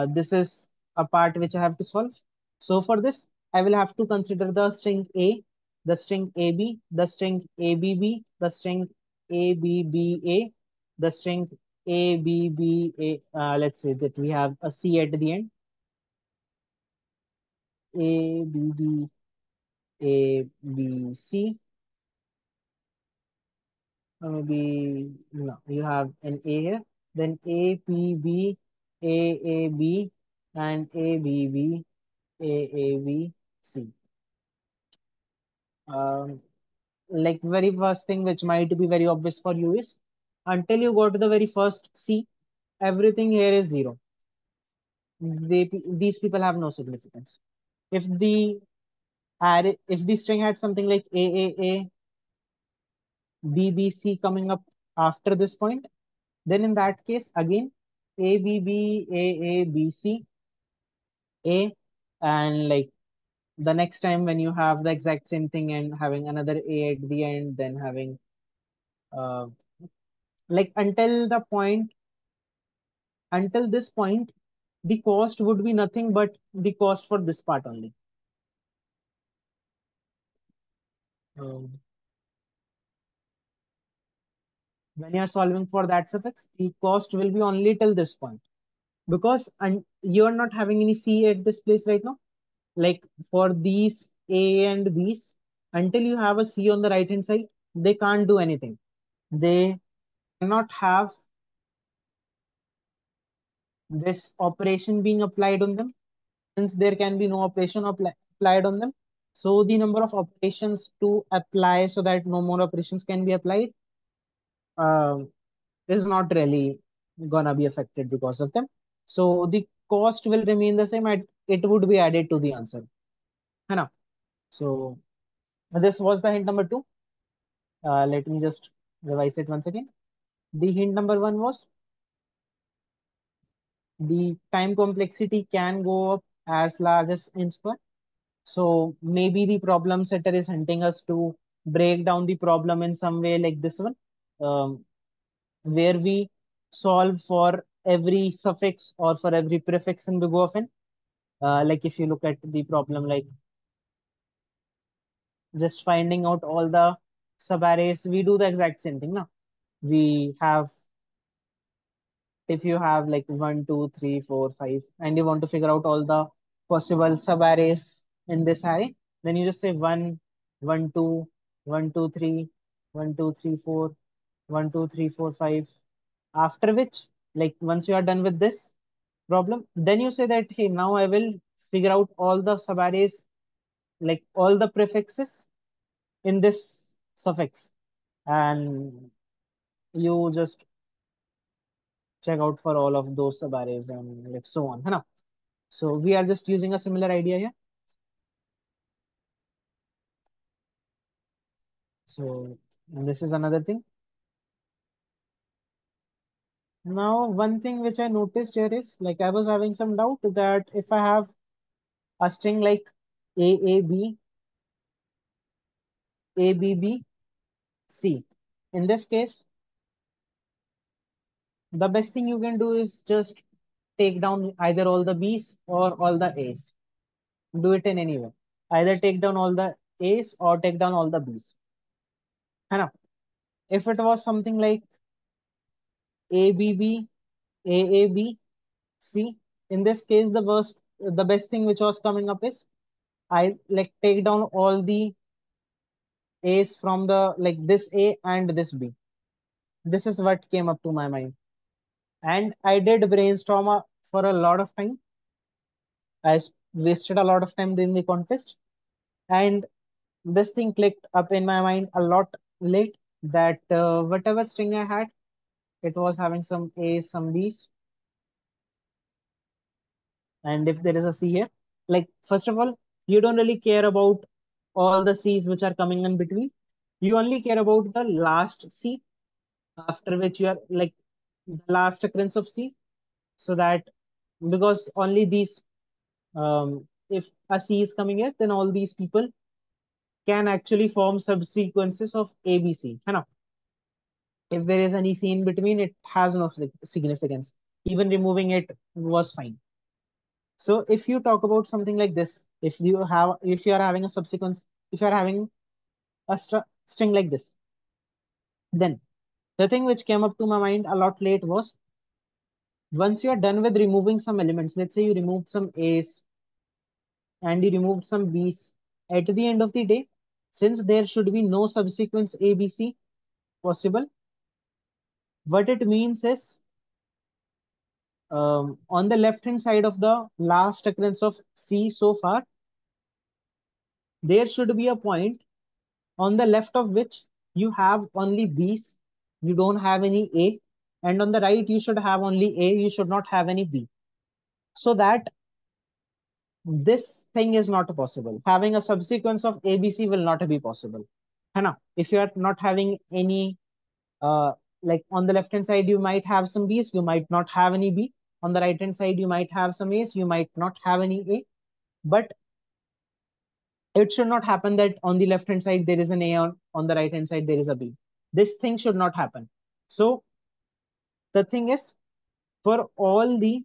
this is a part which I have to solve. So for this, I will have to consider the string A, the string AB, the string ABB, the string ABBA, the string ABBA. Let's say that we have a C at the end. ABBABC. Maybe no, you have an A here. Then APB, AAB, and ABB, AABC. Um, like very first thing which might be very obvious for you is until you go to the very first C, everything here is zero. These people have no significance. If the if the string had something like AAA, BBC coming up after this point, then in that case again ABB, AABC, A, and like the next time when you have the exact same thing and having another A at the end, then having uh, like until this point, the cost would be nothing but the cost for this part only. Um, when you are solving for that suffix, the cost will be only till this point because you are not having any C at this place right now. Like for these A and B's, until you have a C on the right hand side, they can't do anything. They cannot have this operation being applied on them since there can be no operation applied on them. So the number of operations to apply so that no more operations can be applied um, is not really gonna be affected because of them. So the cost will remain the same. It would be added to the answer. है ना? So this was the hint number two. Let me just revise it once again. The hint number one was the time complexity can go up as large as n square. So maybe the problem setter is hunting us to break down the problem in some way like this one, where we solve for every suffix or for every prefix in big O of n. Like if you look at the problem, like just finding out all the subarrays, we do the exact same thing now. We have, if you have like 1, 2, 3, 4, 5, and you want to figure out all the possible subarrays in this array, then you just say 1, 1, 2, 1, 2, 3, 1, 2, 3, 4, 1, 2, 3, 4, 5. After which, like once you are done with this problem, then you say that, hey, now I will figure out all the subarrays, like all the prefixes in this suffix, and you just check out for all of those subarrays and like so on, है ना? So we are just using a similar idea here. So and this is another thing. Now, one thing which I noticed here is like I was having some doubt that if I have a string like AAB, ABB, C, in this case, the best thing you can do is just take down either all the B's or all the A's. Do it in any way. Either take down all the A's or take down all the B's. है ना? If it was something like ABB, AAB, C, in this case, the best thing which was coming up is I like take down all the A's from the like this A and this B. This is what came up to my mind. And I did brainstorm for a lot of time. Wasted a lot of time during the contest. And this thing clicked up in my mind a lot late that whatever string I had, it was having some A's, some B's. And if there is a C here, like first of all, you don't really care about all the C's which are coming in between. You only care about the last C, after which you are like the last occurrence of C, so that because only these if a C is coming here, then all these people can actually form subsequences of ABC. है ना? If there is any C in between, it has no significance. Even removing it was fine. So if you talk about something like this, if you are having a subsequence, if you are having a string like this, then the thing which came up to my mind a lot late was once you are done with removing some elements, let's say you removed some A's and you removed some B's, at the end of the day, since there should be no subsequence ABC possible, what it means is on the left hand side of the last occurrence of C so far, there should be a point on the left of which you have only B's, you don't have any A, and on the right you should have only A, you should not have any B. So that this thing is not possible. Having a subsequence of ABC will not be possible. है ना? If you are not having any, like on the left hand side, you might have some B's, you might not have any B. On the right hand side, you might have some A's, you might not have any A. But it should not happen that on the left hand side there is an A, on the right hand side there is a B. This thing should not happen. So the thing is, for all the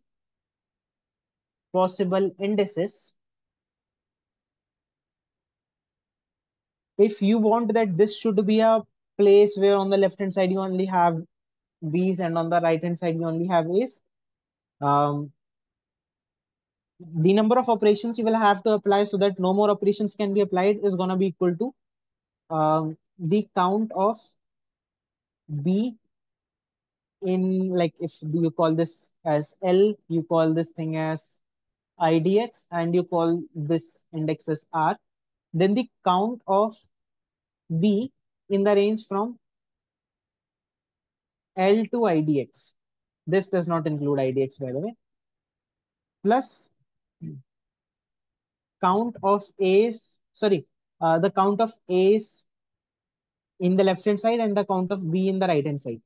possible indices, if you want that this should be a place where on the left hand side you only have B's and on the right hand side you only have A's, um, the number of operations you will have to apply so that no more operations can be applied is going to be equal to the count of B in, like if you call this as L, you call this thing as IDX, and you call this index as R, then the count of B in the range from L to IDX. This does not include IDX, by the way, plus count of A's, sorry, the count of A's in the left hand side and the count of B in the right hand side.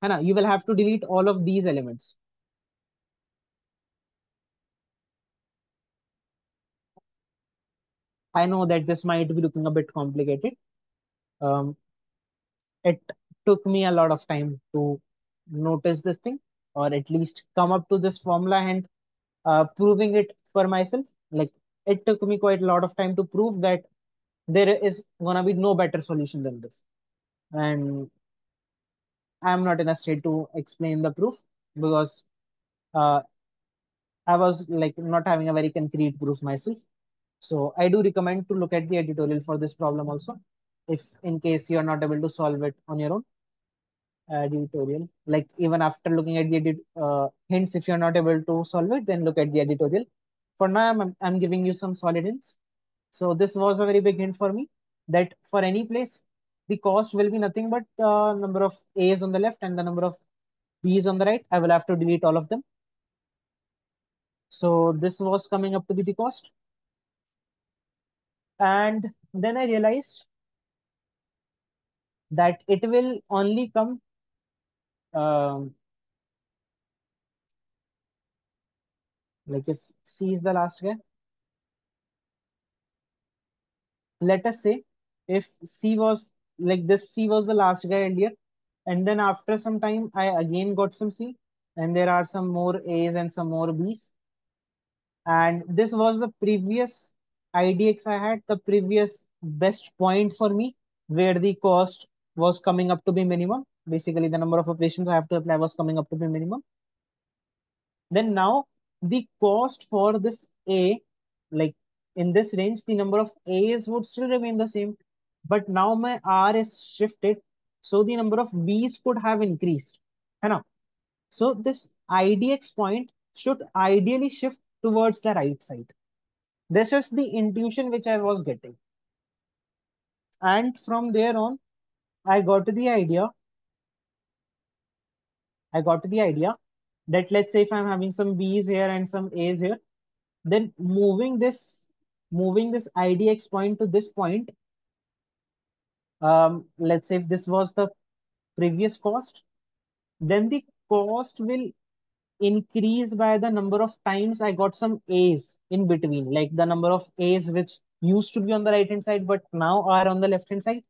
है ना? You will have to delete all of these elements. I know that this might be looking a bit complicated. Um, it took me a lot of time to notice this thing, or at least come up to this formula and proving it for myself. Like it took me quite a lot of time to prove that there is gonna be no better solution than this. And I'm not in a state to explain the proof because uh, I was like not having a very concrete proof myself. So I do recommend to look at the editorial for this problem also, if in case you are not able to solve it on your own. editorial. Like even after looking at the hints, if you're not able to solve it, then look at the editorial. For now, I'm giving you some solid hints. So this was a very big hint for me that for any place, the cost will be nothing but the number of A's on the left and the number of B's on the right. I will have to delete all of them. So this was coming up to be the cost. And then I realized that it will only come, um, like if C is the last guy, let us say if C was like this, C was the last guy earlier, and then after some time I again got some C, and there are some more A's and some more B's, and this was the previous IDX I had, the previous best point for me where the cost was coming up to be minimum. Basically, the number of operations I have to apply was coming up to be minimum. Then now the cost for this A, like in this range, the number of A's would still remain the same, but now my R is shifted, so the number of B's could have increased. है ना? So this IDX point should ideally shift towards the right side. This is the intuition which I was getting. And from there on, I got to the idea, I got to the idea that let's say if I'm having some B's here and some A's here, then moving this IDX point to this point, let's say if this was the previous cost, then the cost will increase by the number of times I got some A's in between, like the number of A's which used to be on the right hand side but now are on the left hand side.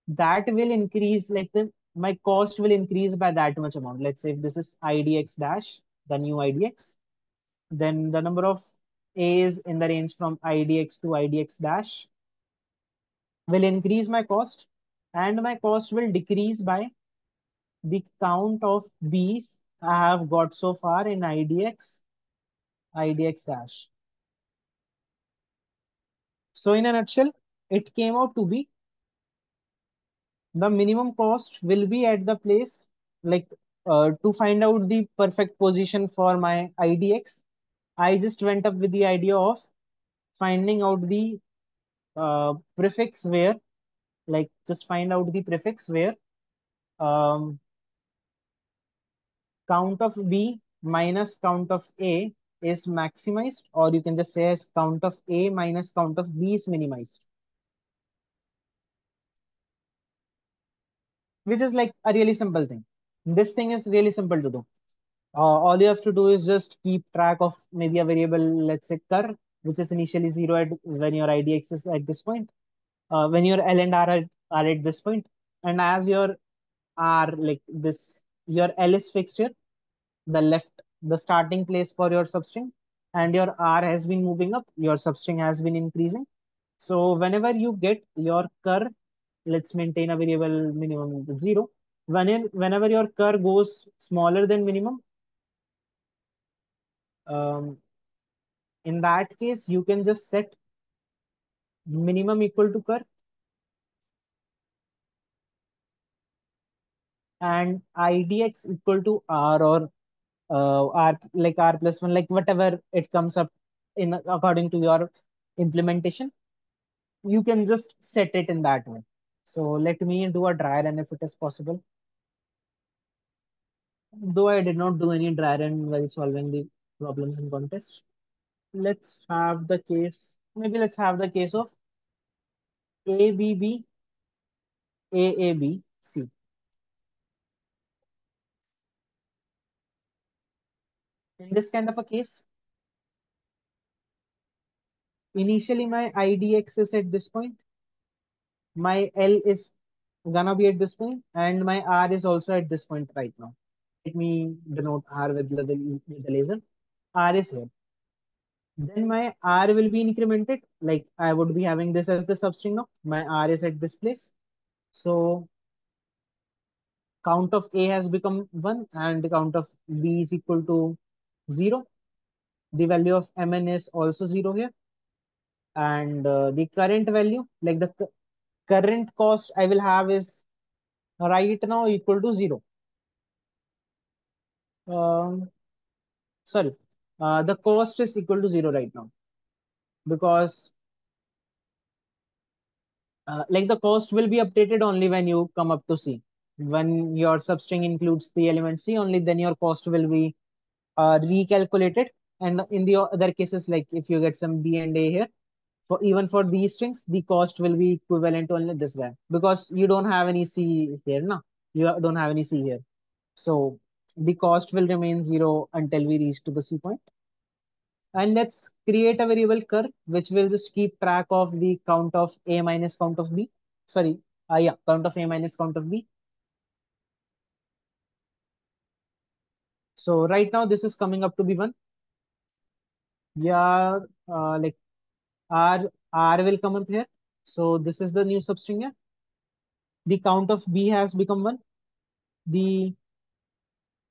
That will increase, like the my cost will increase by that much amount. Let's say if this is IDX dash, the new IDX, then the number of A's in the range from IDX to IDX dash will increase my cost, and my cost will decrease by the count of B's I have got so far in IDX dash. So in a nutshell, it came out to be the minimum cost will be at the place, like to find out the perfect position for my IDX. I just went up with the idea of finding out the prefix where, like just find out the prefix where um, count of B minus count of A is maximized, or you can just say as count of A minus count of B is minimized, which is like a really simple thing. This thing is really simple to do. All you have to do is just keep track of maybe a variable, let's say cur, which is initially zero at when your IDX is at this point, when your L and R are at this point, and as your R, like this, your L is fixed here, the left, the starting place for your substring, and your R has been moving up, your substring has been increasing. So whenever you get your cur, let's maintain a variable minimum with zero. Whenever your cur goes smaller than minimum, um, in that case, you can just set minimum equal to cur and IDX equal to R, or R like R plus one, like whatever it comes up in according to your implementation. You can just set it in that way. So let me do a dry run if it is possible. Though I did not do any dry run while solving the problems in contest. Let's have the case. Maybe let's have the case of ABB, AABC. In this kind of a case, initially my IDX is at this point, my L is gonna be at this point, and my R is also at this point right now. Let me denote R with the laser. R is here. Then my R will be incremented. Like I would be having this as the substring now. My R is at this place. So count of A has become 1 and the count of B is equal to 0. The value of Mn is also 0 here. And the current value, like the current cost I will have is right now equal to 0. Um, Sorry, the cost is equal to 0 right now because like the cost will be updated only when you come up to C. When your substring includes the element C, only then your cost will be recalculated. And in the other cases, like if you get some B and A here, for even for these strings, the cost will be equivalent to only this guy because you don't have any C here, no? You don't have any C here. So the cost will remain 0 until we reach to the C point. And let's create a variable cur, which will just keep track of the count of A minus count of B. Sorry, yeah, count of A minus count of B. So right now this is coming up to be 1. Yeah, like R will come up here. So this is the new substring here. The count of B has become 1. The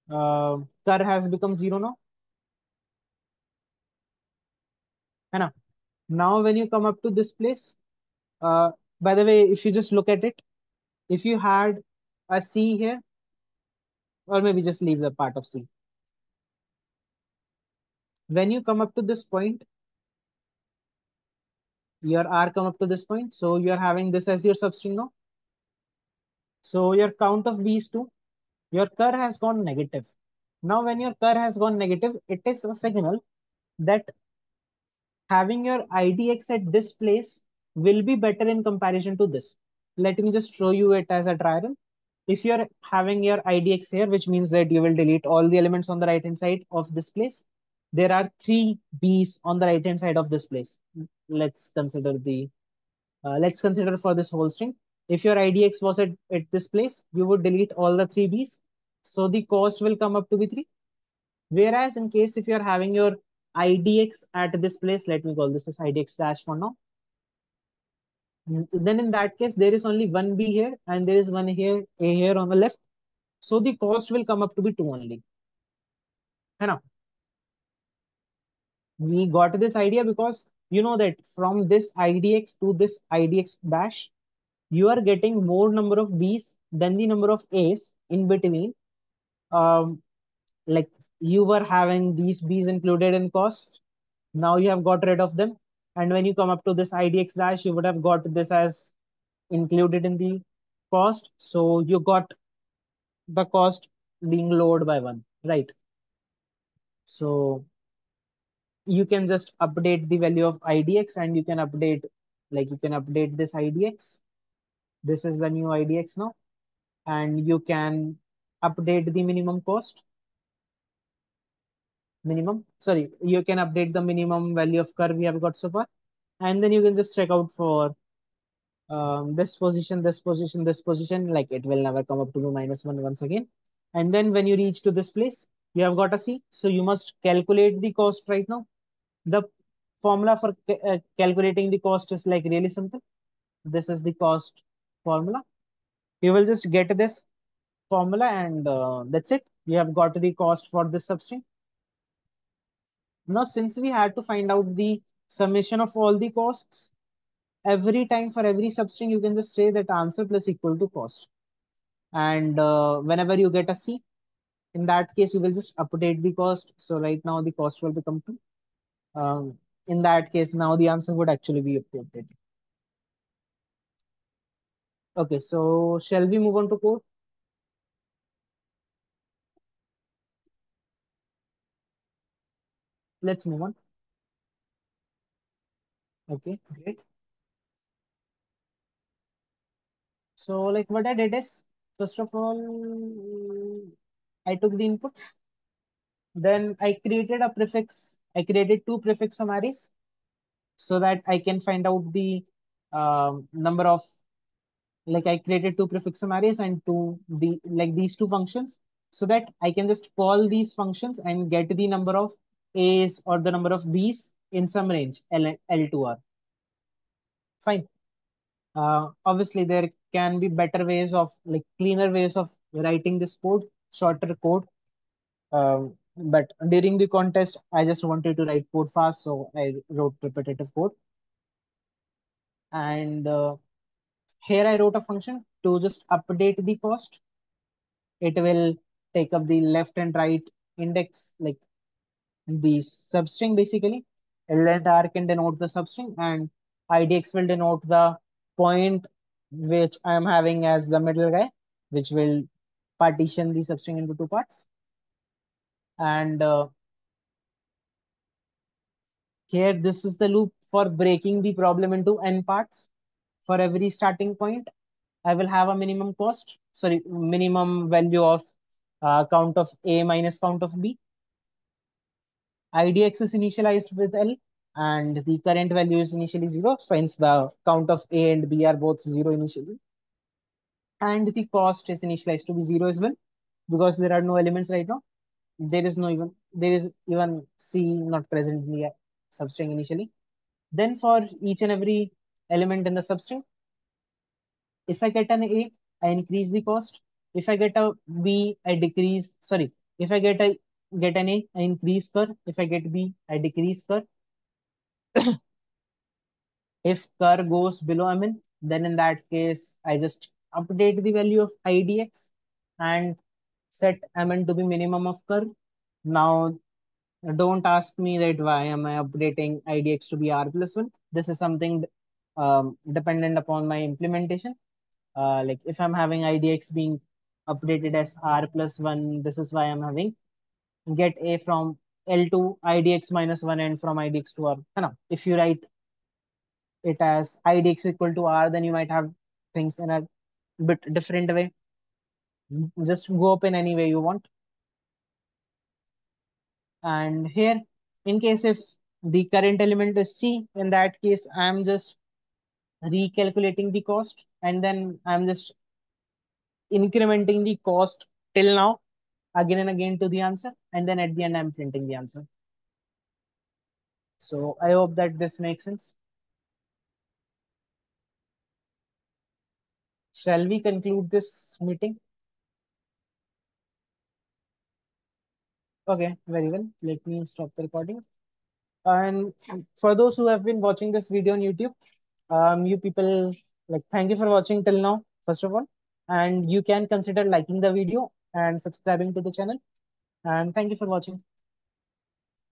cur has become 0 now. है ना? Now when you come up to this place, uh, by the way, if you just look at it, if you had a C here, or maybe just leave the part of C. When you come up to this point, your R come up to this point. So you're having this as your substring now. So your count of B is 2. Your cur has gone negative. Now when your cur has gone negative, it is a signal that having your IDX at this place will be better in comparison to this. Let me just show you it as a trial. If you're having your IDX here, which means that you will delete all the elements on the right hand side of this place, there are 3 B's on the right hand side of this place. Let's consider the let's consider for this whole string. If your IDX was at this place, you would delete all the 3 B's. So the cost will come up to be 3. Whereas in case if you're having your IDX at this place, let me call this as IDX dash for now. Then in that case, there is only 1 B here and there is one here, A here on the left. So the cost will come up to be 2 only. है ना? We got this idea because you know that from this IDX to this IDX dash, you are getting more number of B's than the number of A's in between. Um, like you were having these B's included in costs. Now you have got rid of them. And when you come up to this IDX dash, you would have got this as included in the cost. So you got the cost being lowered by 1, right? So you can just update the value of IDX and you can update, like you can update this IDX. This is the new IDX now. And you can update the minimum cost. Sorry, you can update the minimum value of curve we have got so far. And then you can just check out for this position, this position, this position, like it will never come up to -1 once again. And then when you reach to this place, you have got a C. So you must calculate the cost right now. The formula for calculating the cost is like really simple. This is the cost formula. You will just get this formula and that's it. You have got the cost for this substring. Now, since we had to find out the summation of all the costs, every time for every substring, you can just say that answer plus equal to cost. And whenever you get a C, in that case, you will just update the cost. So right now the cost will become 2. In that case, now the answer would actually be updated. Okay, so shall we move on to code? Let's move on. Okay, great. So like what I did is, first of all, I took the inputs. Then I created a prefix. I created 2 prefix summaries so that I can find out the number of, like I created 2 prefix summaries and these 2 functions so that I can just call these functions and get the number of A's or the number of B's in some range L to R. Fine. Obviously, there can be better ways of like cleaner ways of writing this code, shorter code. But during the contest, I just wanted to write code fast, so I wrote repetitive code. And here I wrote a function to just update the cost, it will take up the left and right index, like the substring basically. Length R can denote the substring, and IDX will denote the point which I am having as the middle guy, which will partition the substring into two parts. And here, this is the loop for breaking the problem into n parts. For every starting point, I will have a minimum cost, sorry, minimum value of count of A minus count of B. IDX is initialized with L, and the current value is initially zero, since the count of A and B are both zero initially. And the cost is initialized to be zero as well, because there are no elements right now. There is even C not present in the substring initially. Then for each and every element in the substring, if I get an A, I increase the cost. If I get a B, I decrease. Sorry, if I get an A, I increase cur. If I get B, I decrease cur. If cur goes below mn, then in that case, I just update the value of idx and set mn to be minimum of cur. Now, don't ask me that why am I updating idx to be r plus 1. This is something dependent upon my implementation. Like if I'm having idx being updated as r plus 1, this is why I'm having get a from L to idx minus 1 and from idx to r. No, if you write it as idx equal to r, then you might have things in a bit different way. Just go up in any way you want. And here, in case if the current element is C, in that case, I'm just recalculating the cost, and then I'm just incrementing the cost till now again and again to the answer, and then at the end I'm printing the answer. So I hope that this makes sense. Shall we conclude this meeting? Okay, very well. Let me stop the recording. And for those who have been watching this video on YouTube, you people, like, thank you for watching till now, first of all. And you can consider liking the video and subscribing to the channel. And thank you for watching.